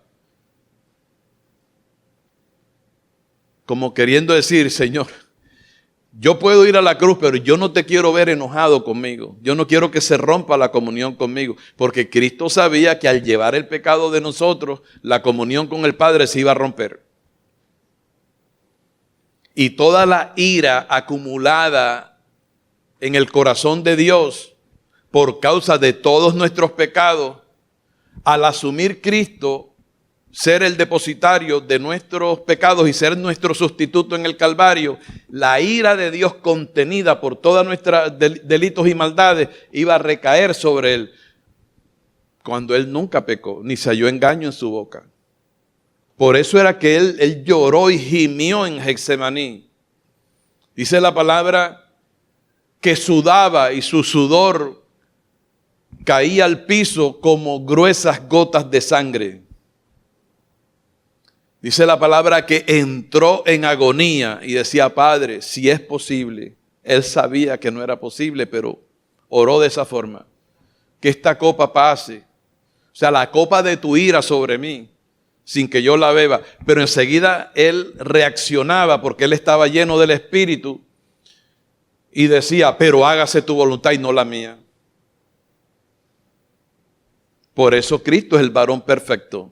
como queriendo decir, Señor, yo puedo ir a la cruz, pero yo no te quiero ver enojado conmigo. Yo no quiero que se rompa la comunión conmigo, porque Cristo sabía que al llevar el pecado de nosotros, la comunión con el Padre se iba a romper. Y toda la ira acumulada en el corazón de Dios por causa de todos nuestros pecados, al asumir Cristo, ser el depositario de nuestros pecados y ser nuestro sustituto en el Calvario, la ira de Dios contenida por todos nuestros delitos y maldades iba a recaer sobre Él, cuando Él nunca pecó, ni se halló engaño en su boca. Por eso era que Él lloró y gimió en Getsemaní. Dice la palabra que sudaba y su sudor caía al piso como gruesas gotas de sangre. Dice la palabra que entró en agonía y decía, Padre, si es posible. Él sabía que no era posible, pero oró de esa forma. Que esta copa pase. O sea, la copa de tu ira sobre mí, sin que yo la beba. Pero enseguida él reaccionaba porque él estaba lleno del Espíritu y decía, pero hágase tu voluntad y no la mía. Por eso Cristo es el varón perfecto.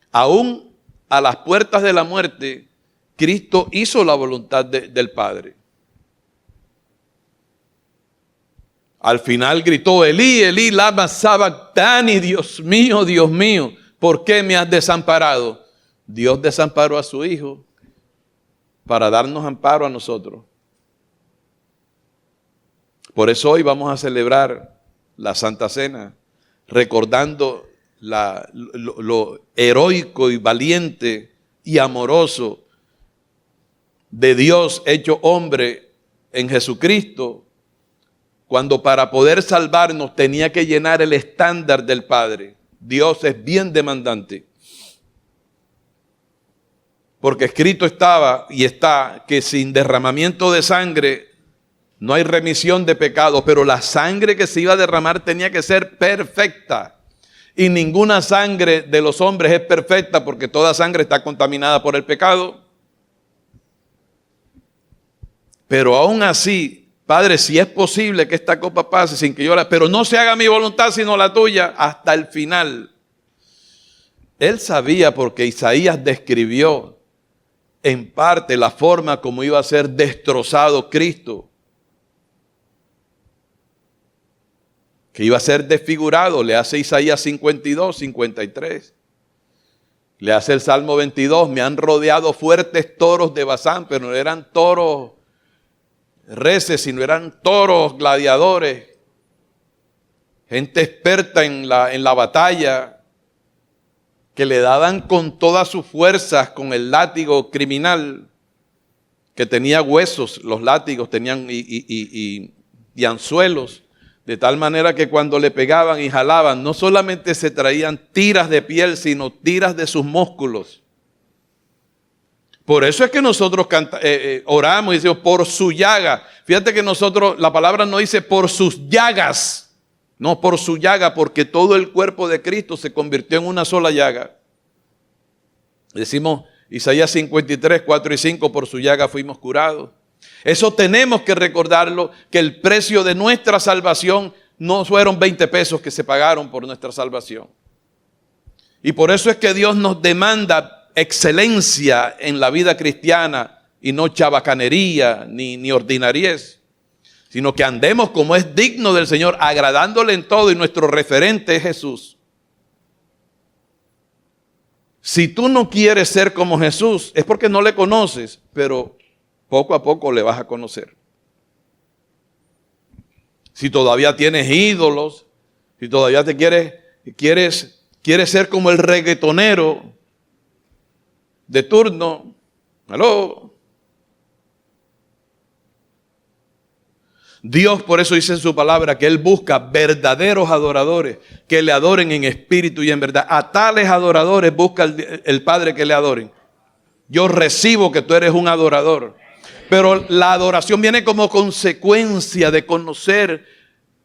Aún a las puertas de la muerte, Cristo hizo la voluntad del Padre. Al final gritó, Elí, Elí, lama sabactani, Dios mío, ¿por qué me has desamparado? Dios desamparó a su Hijo para darnos amparo a nosotros. Por eso hoy vamos a celebrar la Santa Cena, recordando lo heroico y valiente y amoroso de Dios hecho hombre en Jesucristo, cuando para poder salvarnos tenía que llenar el estándar del Padre. Dios es bien demandante. Porque escrito estaba y está que sin derramamiento de sangre no hay remisión de pecados, pero la sangre que se iba a derramar tenía que ser perfecta. Y ninguna sangre de los hombres es perfecta porque toda sangre está contaminada por el pecado. Pero aún así, Padre, si es posible que esta copa pase sin que yo la... Pero no se haga mi voluntad sino la tuya hasta el final. Él sabía porque Isaías describió en parte la forma como iba a ser destrozado Cristo. que iba a ser desfigurado. Le hace Isaías 52, 53. Le hace el Salmo 22, me han rodeado fuertes toros de Basán, pero no eran toros reces, sino eran toros gladiadores. Gente experta en la batalla, que le daban con todas sus fuerzas, con el látigo criminal, que tenía huesos, los látigos tenían y anzuelos, de tal manera que cuando le pegaban y jalaban, no solamente se traían tiras de piel, sino tiras de sus músculos. Por eso es que nosotros oramos y decimos, por su llaga. Fíjate que nosotros, la palabra no dice por sus llagas, no por su llaga, porque todo el cuerpo de Cristo se convirtió en una sola llaga. Decimos Isaías 53, 4 y 5, por su llaga fuimos curados. Eso tenemos que recordarlo, que el precio de nuestra salvación no fueron 20 pesos que se pagaron por nuestra salvación. Y por eso es que Dios nos demanda excelencia en la vida cristiana y no chabacanería ni ordinariez, sino que andemos como es digno del Señor, agradándole en todo, y nuestro referente es Jesús. Si tú no quieres ser como Jesús, es porque no le conoces, pero poco a poco le vas a conocer. Si todavía tienes ídolos, si todavía te quieres ser como el reggaetonero de turno, aló. Dios por eso dice en su palabra que Él busca verdaderos adoradores que le adoren en espíritu y en verdad. A tales adoradores busca el Padre que le adoren. Yo recibo que tú eres un adorador. Pero la adoración viene como consecuencia de conocer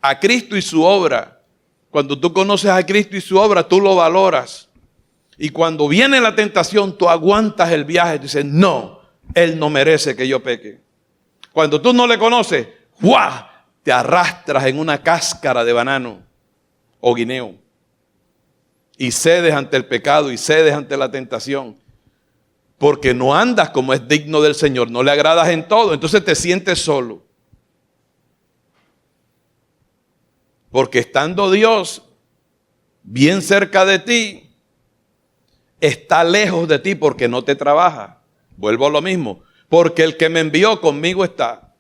a Cristo y su obra. Cuando tú conoces a Cristo y su obra, tú lo valoras. Y cuando viene la tentación, tú aguantas el viaje y dices, no, Él no merece que yo peque. Cuando tú no le conoces, ¡guau!, te arrastras en una cáscara de banano o guineo. Y cedes ante el pecado y cedes ante la tentación. Porque no andas como es digno del Señor, no le agradas en todo, entonces te sientes solo. Porque estando Dios bien cerca de ti, está lejos de ti porque no te trabaja. Vuelvo a lo mismo, porque el que me envió conmigo está.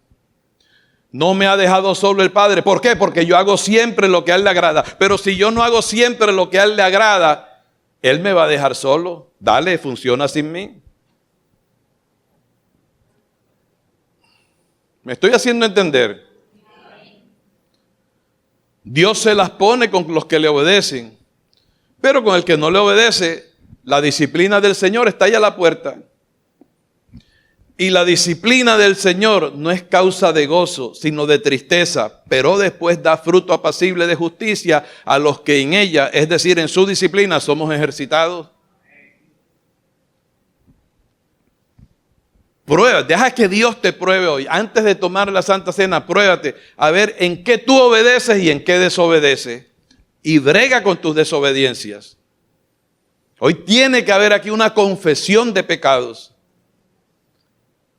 No me ha dejado solo el Padre. ¿Por qué? Porque yo hago siempre lo que a Él le agrada. Pero si yo no hago siempre lo que a Él le agrada, Él me va a dejar solo. Dale, funciona sin mí. ¿Me estoy haciendo entender? Dios se las pone con los que le obedecen, pero con el que no le obedece, la disciplina del Señor está ahí a la puerta. Y la disciplina del Señor no es causa de gozo, sino de tristeza, pero después da fruto apacible de justicia a los que en ella, es decir, en su disciplina, somos ejercitados. Prueba, deja que Dios te pruebe hoy. Antes de tomar la Santa Cena, pruébate a ver en qué tú obedeces y en qué desobedeces. Y brega con tus desobediencias. Hoy tiene que haber aquí una confesión de pecados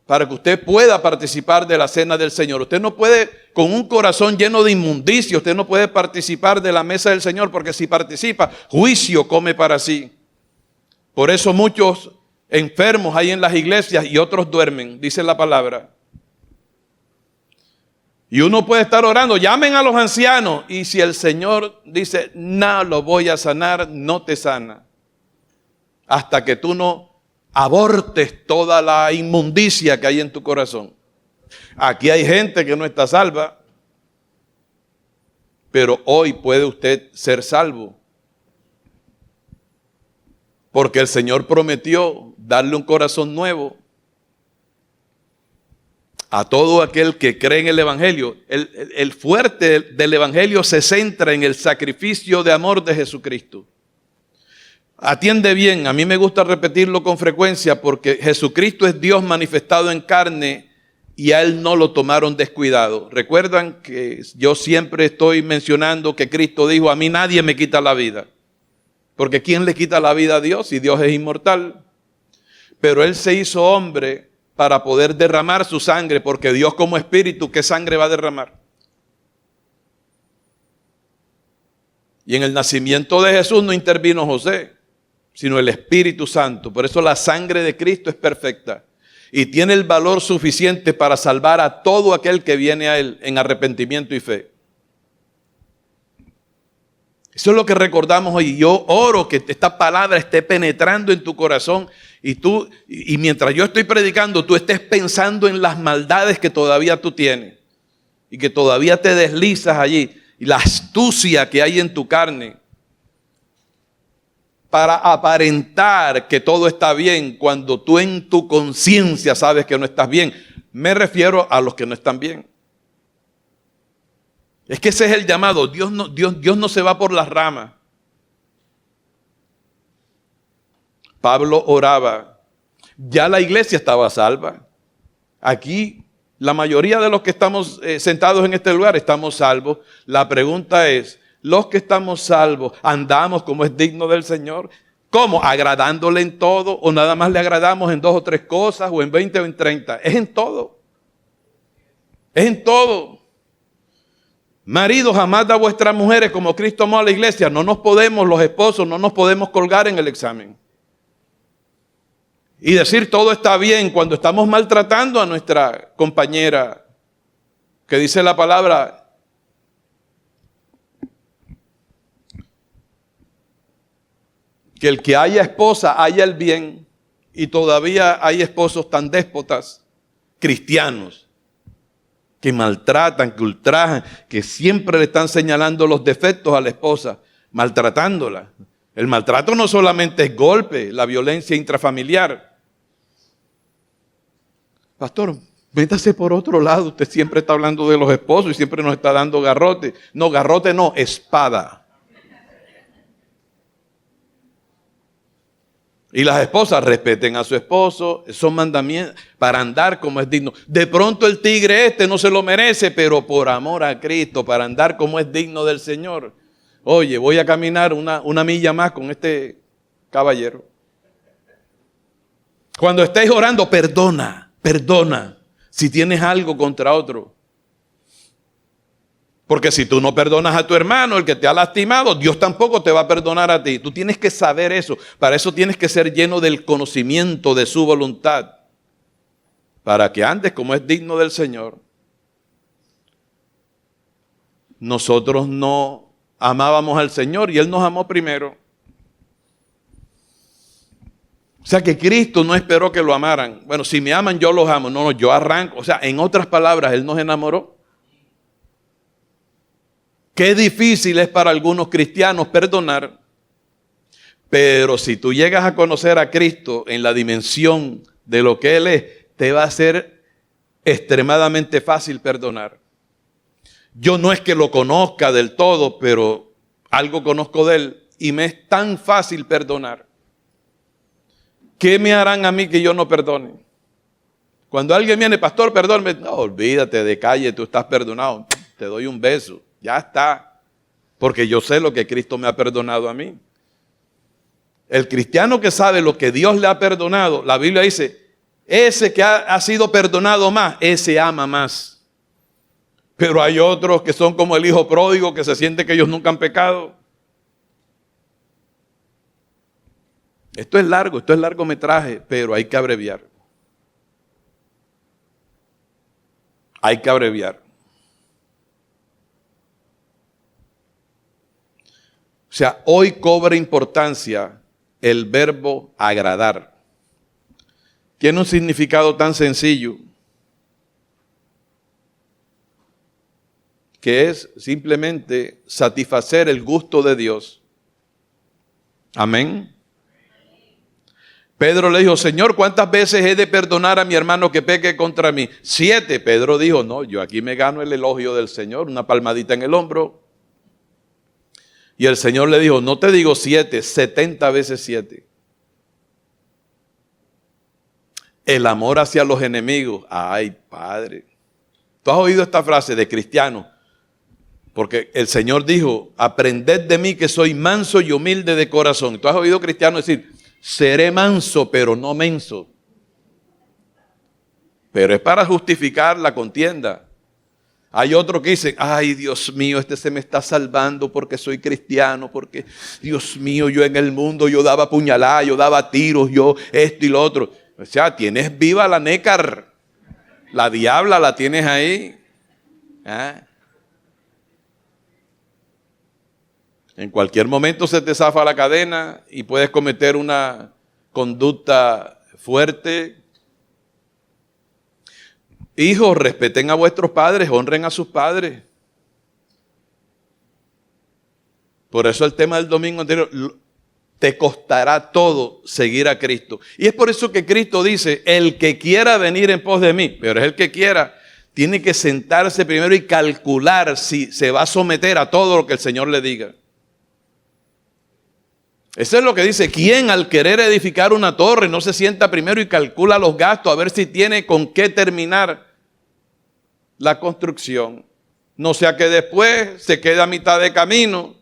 para que usted pueda participar de la cena del Señor. Usted no puede, con un corazón lleno de inmundicia, usted no puede participar de la mesa del Señor, porque si participa, juicio come para sí. Por eso muchos enfermos hay en las iglesias y otros duermen, dice la palabra. Y uno puede estar orando, llamen a los ancianos, y si el Señor dice, no lo voy a sanar, no te sana. Hasta que tú no abortes toda la inmundicia que hay en tu corazón. Aquí hay gente que no está salva, pero hoy puede usted ser salvo. Porque el Señor prometió darle un corazón nuevo a todo aquel que cree en el Evangelio. El fuerte del Evangelio se centra en el sacrificio de amor de Jesucristo. Atiende bien, a mí me gusta repetirlo con frecuencia porque Jesucristo es Dios manifestado en carne y a Él no lo tomaron descuidado. Recuerdan que yo siempre estoy mencionando que Cristo dijo, a mí nadie me quita la vida. Porque ¿quién le quita la vida a Dios si Dios es inmortal? Pero Él se hizo hombre para poder derramar su sangre, porque Dios como espíritu, ¿qué sangre va a derramar? Y en el nacimiento de Jesús no intervino José, sino el Espíritu Santo. Por eso la sangre de Cristo es perfecta y tiene el valor suficiente para salvar a todo aquel que viene a Él en arrepentimiento y fe. Eso es lo que recordamos hoy. Yo oro que esta palabra esté penetrando en tu corazón y mientras yo estoy predicando, tú estés pensando en las maldades que todavía tú tienes y que todavía te deslizas allí, y la astucia que hay en tu carne para aparentar que todo está bien cuando tú en tu conciencia sabes que no estás bien. Me refiero a los que no están bien. Es que ese es el llamado. Dios no se va por las ramas. Pablo oraba. Ya la iglesia estaba salva. Aquí la mayoría de los que estamos sentados en este lugar estamos salvos. La pregunta es, los que estamos salvos, ¿andamos como es digno del Señor? ¿Cómo? ¿Agradándole en todo? ¿O nada más le agradamos en 2 o 3 cosas? ¿O en 20 o en 30? Es en todo. Es en todo. Maridos, amad a vuestras mujeres como Cristo amó a la iglesia. No nos podemos, los esposos, no nos podemos colgar en el examen. Y decir todo está bien cuando estamos maltratando a nuestra compañera, que dice la palabra, que el que haya esposa haya el bien, y todavía hay esposos tan déspotas, cristianos, que maltratan, que ultrajan, que siempre le están señalando los defectos a la esposa, maltratándola. El maltrato no solamente es golpe, la violencia intrafamiliar. Pastor, métase por otro lado, usted siempre está hablando de los esposos y siempre nos está dando garrote. No, garrote no, espada. Y las esposas respeten a su esposo, son mandamientos para andar como es digno. De pronto el tigre no se lo merece, pero por amor a Cristo, para andar como es digno del Señor. Oye, voy a caminar una milla más con este caballero. Cuando estéis orando, perdona si tienes algo contra otro. Porque si tú no perdonas a tu hermano, el que te ha lastimado, Dios tampoco te va a perdonar a ti. Tú tienes que saber eso. Para eso tienes que ser lleno del conocimiento de su voluntad. Para que andes como es digno del Señor. Nosotros no amábamos al Señor y Él nos amó primero. O sea que Cristo no esperó que lo amaran. Bueno, si me aman, yo los amo. No, yo arranco. O sea, en otras palabras, Él nos enamoró. Qué difícil es para algunos cristianos perdonar, pero si tú llegas a conocer a Cristo en la dimensión de lo que Él es, te va a ser extremadamente fácil perdonar. Yo no es que lo conozca del todo, pero algo conozco de Él y me es tan fácil perdonar. ¿Qué me harán a mí que yo no perdone? Cuando alguien viene, pastor, perdóname, no, olvídate de calle, tú estás perdonado, te doy un beso. Ya está, porque yo sé lo que Cristo me ha perdonado a mí. El cristiano que sabe lo que Dios le ha perdonado, la Biblia dice, ese que ha sido perdonado más, ese ama más. Pero hay otros que son como el hijo pródigo, que se siente que ellos nunca han pecado. Esto es largometraje, pero hay que abreviar. Hay que abreviar. O sea, hoy cobra importancia el verbo agradar. Tiene un significado tan sencillo que es simplemente satisfacer el gusto de Dios. Amén. Pedro le dijo, Señor, ¿cuántas veces he de perdonar a mi hermano que peque contra mí? 7. Pedro dijo, no, yo aquí me gano el elogio del Señor, una palmadita en el hombro. Y el Señor le dijo, no te digo 7, 70 veces 7. El amor hacia los enemigos. Ay, Padre. ¿Tú has oído esta frase de cristiano? Porque el Señor dijo, aprended de mí que soy manso y humilde de corazón. ¿Tú has oído cristiano decir, seré manso pero no menso? Pero es para justificar la contienda. Hay otros que dicen, ay Dios mío, este se me está salvando porque soy cristiano, porque Dios mío, yo en el mundo, yo daba puñaladas, yo daba tiros, yo esto y lo otro. O sea, tienes viva la nécar, la diabla la tienes ahí. ¿Ah? En cualquier momento se te zafa la cadena y puedes cometer una conducta fuerte. Hijos, respeten a vuestros padres, honren a sus padres. Por eso el tema del domingo anterior, te costará todo seguir a Cristo. Y es por eso que Cristo dice, el que quiera venir en pos de mí, pero es el que quiera, tiene que sentarse primero y calcular si se va a someter a todo lo que el Señor le diga. Eso es lo que dice, ¿quién al querer edificar una torre no se sienta primero y calcula los gastos a ver si tiene con qué terminar la construcción? No sea que después se quede a mitad de camino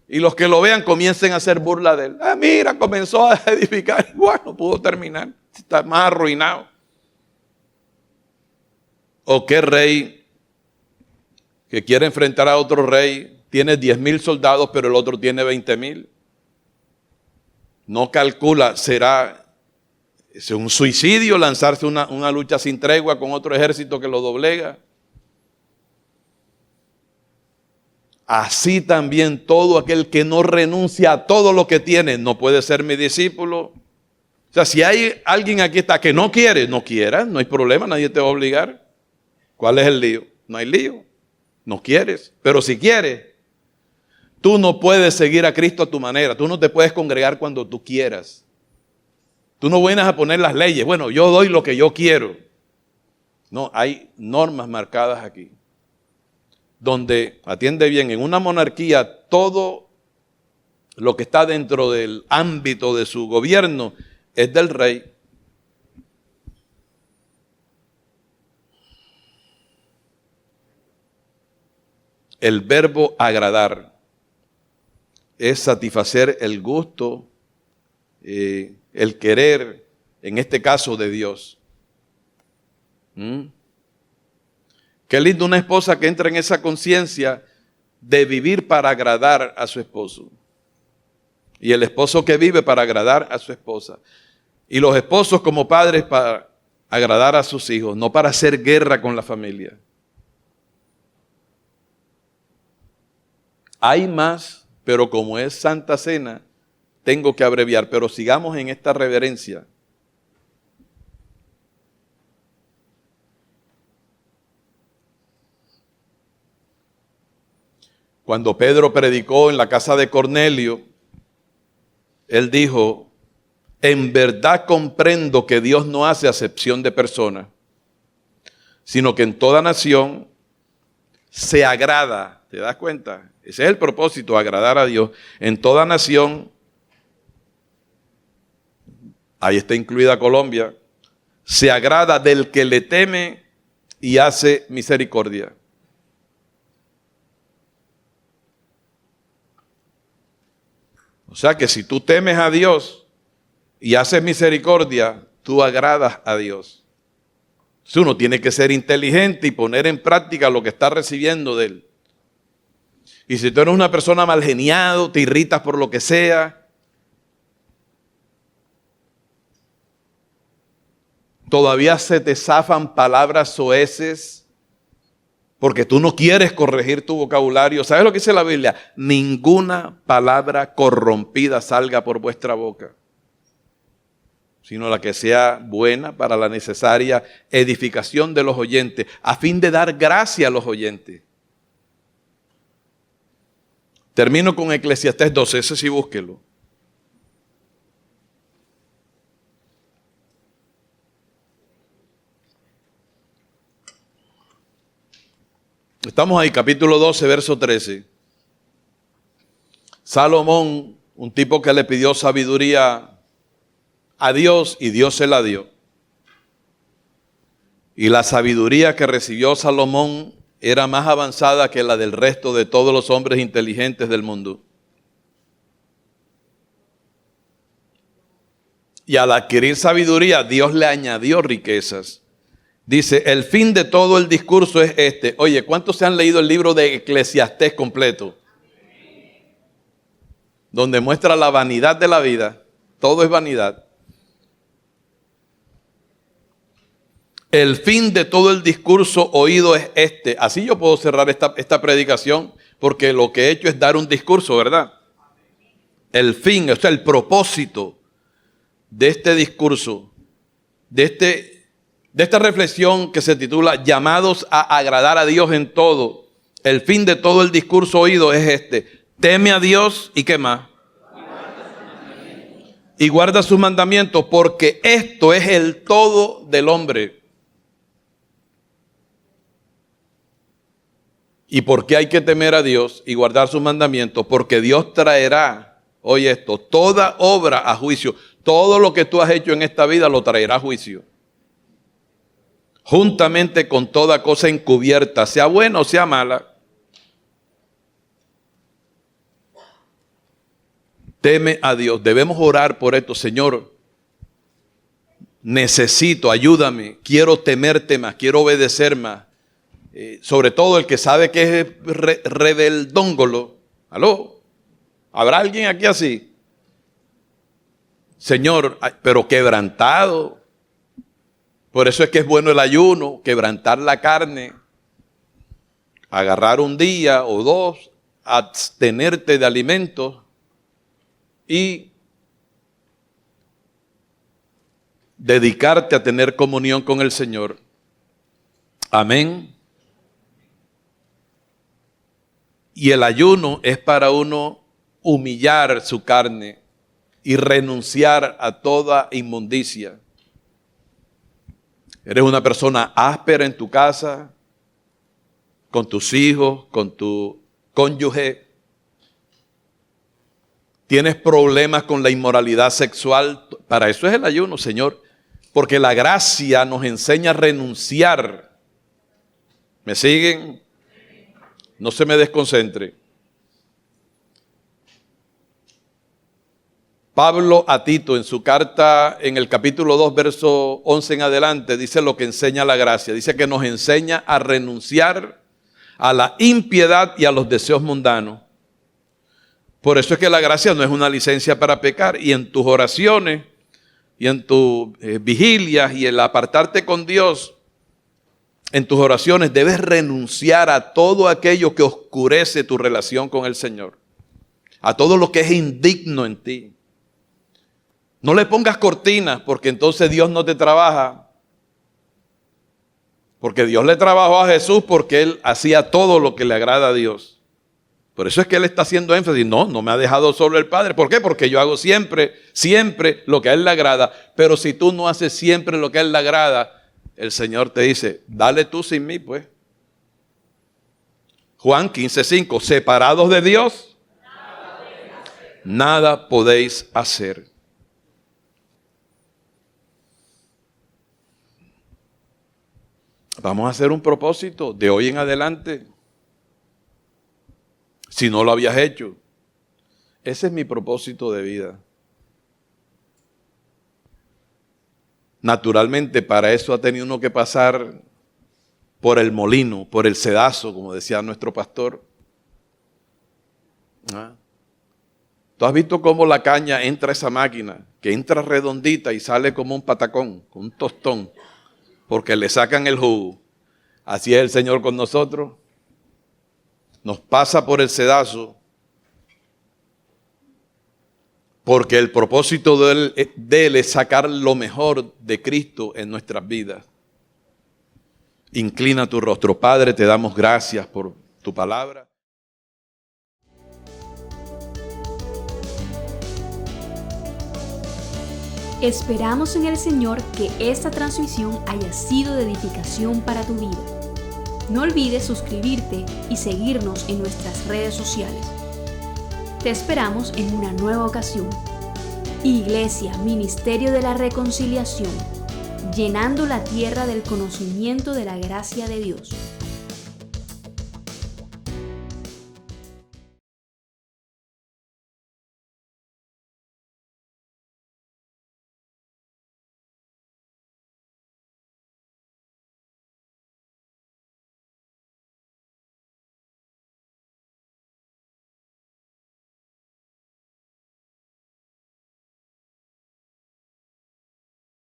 y los que lo vean comiencen a hacer burla de él. Ah, mira, comenzó a edificar y bueno, pudo terminar, está más arruinado. ¿O qué rey que quiere enfrentar a otro rey tiene 10,000 soldados pero el otro tiene 20,000? No calcula, será un suicidio lanzarse una lucha sin tregua con otro ejército que lo doblega. Así también todo aquel que no renuncia a todo lo que tiene no puede ser mi discípulo. O sea, si hay alguien aquí está que no quiere, no quiera, no hay problema, nadie te va a obligar. ¿Cuál es el lío? No hay lío, no quieres, pero si quieres. Tú no puedes seguir a Cristo a tu manera. Tú no te puedes congregar cuando tú quieras. Tú no vienes a poner las leyes. Bueno, yo doy lo que yo quiero. No, hay normas marcadas aquí. Donde, atiende bien, en una monarquía todo lo que está dentro del ámbito de su gobierno es del rey. El verbo agradar es satisfacer el gusto, el querer, en este caso de Dios. Qué lindo una esposa que entra en esa conciencia de vivir para agradar a su esposo. Y el esposo que vive para agradar a su esposa. Y los esposos como padres para agradar a sus hijos, no para hacer guerra con la familia. Hay más. Pero como es Santa Cena, tengo que abreviar. Pero sigamos en esta reverencia. Cuando Pedro predicó en la casa de Cornelio, él dijo, en verdad comprendo que Dios no hace acepción de personas, sino que en toda nación se agrada. ¿Te das cuenta? Ese es el propósito, agradar a Dios. En toda nación, ahí está incluida Colombia, se agrada del que le teme y hace misericordia. O sea que si tú temes a Dios y haces misericordia, tú agradas a Dios. Entonces uno tiene que ser inteligente y poner en práctica lo que está recibiendo de Él. Y si tú eres una persona mal geniado, te irritas por lo que sea, todavía se te zafan palabras soeces porque tú no quieres corregir tu vocabulario. ¿Sabes lo que dice la Biblia? Ninguna palabra corrompida salga por vuestra boca, sino la que sea buena para la necesaria edificación de los oyentes, a fin de dar gracia a los oyentes. Termino con Eclesiastés 12, ese sí búsquelo. Estamos ahí, capítulo 12, verso 13. Salomón, un tipo que le pidió sabiduría a Dios y Dios se la dio. Y la sabiduría que recibió Salomón era más avanzada que la del resto de todos los hombres inteligentes del mundo. Y al adquirir sabiduría, Dios le añadió riquezas. Dice, el fin de todo el discurso es este. Oye, ¿cuántos se han leído el libro de Eclesiastés completo? Donde muestra la vanidad de la vida. Todo es vanidad. El fin de todo el discurso oído es este. Así yo puedo cerrar esta predicación, porque lo que he hecho es dar un discurso, ¿verdad? El fin, o sea, el propósito de este discurso, de esta reflexión que se titula Llamados a agradar a Dios en todo. El fin de todo el discurso oído es este. Teme a Dios y ¿qué más? Y guarda sus mandamientos, porque esto es el todo del hombre. ¿Y por qué hay que temer a Dios y guardar sus mandamientos? Porque Dios traerá, oye esto, toda obra a juicio. Todo lo que tú has hecho en esta vida lo traerá a juicio. Juntamente con toda cosa encubierta, sea buena o sea mala. Teme a Dios. Debemos orar por esto. Señor, necesito, ayúdame. Quiero temerte más, quiero obedecer más. Sobre todo el que sabe que es rebeldóngolo. ¿Aló? ¿Habrá alguien aquí así? Señor, pero quebrantado. Por eso es que es bueno el ayuno, quebrantar la carne, agarrar un día o dos, abstenerte de alimentos y dedicarte a tener comunión con el Señor. Amén. Y el ayuno es para uno humillar su carne y renunciar a toda inmundicia. Eres una persona áspera en tu casa, con tus hijos, con tu cónyuge. Tienes problemas con la inmoralidad sexual. Para eso es el ayuno, Señor. Porque la gracia nos enseña a renunciar. ¿Me siguen? No se me desconcentre. Pablo a Tito en su carta en el capítulo 2, verso 11 en adelante, dice lo que enseña la gracia. Dice que nos enseña a renunciar a la impiedad y a los deseos mundanos. Por eso es que la gracia no es una licencia para pecar. Y en tus oraciones y en tus vigilias y el apartarte con Dios, en tus oraciones debes renunciar a todo aquello que oscurece tu relación con el Señor. A todo lo que es indigno en ti. No le pongas cortinas porque entonces Dios no te trabaja. Porque Dios le trabajó a Jesús porque Él hacía todo lo que le agrada a Dios. Por eso es que Él está haciendo énfasis. No me ha dejado solo el Padre. ¿Por qué? Porque yo hago siempre lo que a Él le agrada. Pero si tú no haces siempre lo que a Él le agrada, el Señor te dice, dale tú sin mí, pues. Juan 15:5, separados de Dios, nada podéis hacer. Vamos a hacer un propósito de hoy en adelante. Si no lo habías hecho, ese es mi propósito de vida. Naturalmente, para eso ha tenido uno que pasar por el molino, por el sedazo, como decía nuestro pastor. ¿Tú has visto cómo la caña entra a esa máquina? Que entra redondita y sale como un patacón, como un tostón, porque le sacan el jugo. Así es el Señor con nosotros. Nos pasa por el sedazo, porque el propósito de Él es sacar lo mejor de Cristo en nuestras vidas. Inclina tu rostro. Padre, te damos gracias por tu palabra. Esperamos en el Señor que esta transmisión haya sido de edificación para tu vida. No olvides suscribirte y seguirnos en nuestras redes sociales. Te esperamos en una nueva ocasión. Iglesia, Ministerio de la Reconciliación, llenando la tierra del conocimiento de la gracia de Dios.